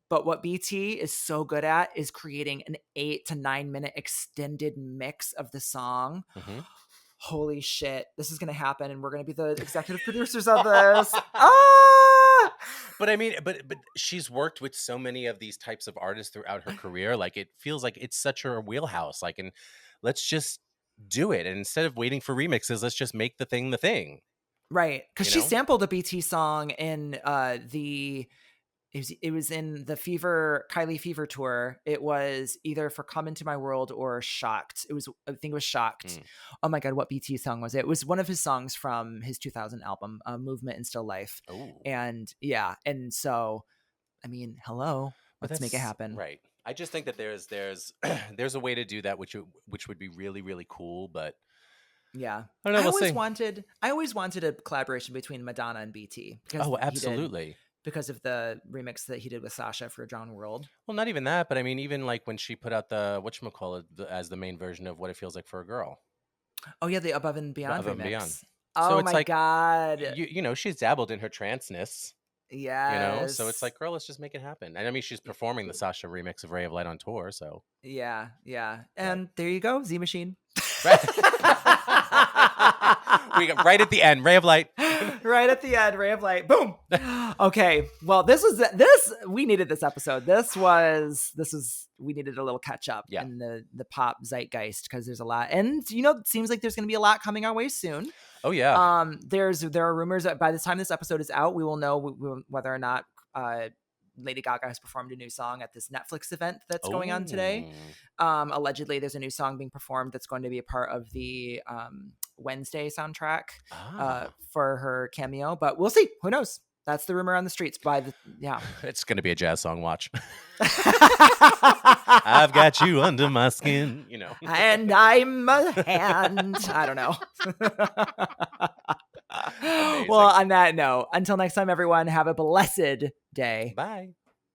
But what BT is so good at is creating an 8 to 9 minute extended mix of the song. Mm-hmm. Holy shit. This is going to happen. And we're going to be the executive producers of this. But I mean, but she's worked with so many of these types of artists throughout her career. Like, it feels like it's such her wheelhouse. Like, and let's just do it. And instead of waiting for remixes, let's just make the thing. Right. Because she sampled a BT song in it was in the Kylie Fever tour. It was either for Come Into My World or Shocked. I think it was Shocked. Oh my God, what BT song was it? It was one of his songs from his 2000 album, Movement and Still Life. Ooh. And yeah, and so, I mean, hello, let's make it happen. Right. I just think that there's there's a way to do that, which would be really, really cool, but yeah, I don't know. I always wanted a collaboration between Madonna and BT. Oh, absolutely. Because of the remix that he did with Sasha for Drowned World. Well, not even that, but I mean, even like when she put out the whatchamacallit as the main version of What It Feels Like for a Girl. Oh yeah, the Above and Beyond remix. Oh so my God. She's dabbled in her transness. Yeah. So it's like, girl, let's just make it happen. And I mean, she's performing the Sasha remix of Ray of Light on tour, so. Yeah. And there you go, Z Machine. Right. We got right at the end, Ray of Light. Right at the end, Ray of Light. Boom. Okay. Well, we needed this episode. We needed a little catch up in the pop zeitgeist, because there's a lot, and it seems like there's going to be a lot coming our way soon. Oh yeah. There are rumors that by the time this episode is out, we will know whether or not Lady Gaga has performed a new song at this Netflix event that's going on today. Allegedly, there's a new song being performed that's going to be a part of the Wednesday soundtrack for her cameo. But we'll see. Who knows? That's the rumor on the streets. It's going to be a jazz song. Watch. I've got you under my skin, and I'm a hand. I don't know. Well, on that note, until next time, everyone, have a blessed day. Bye.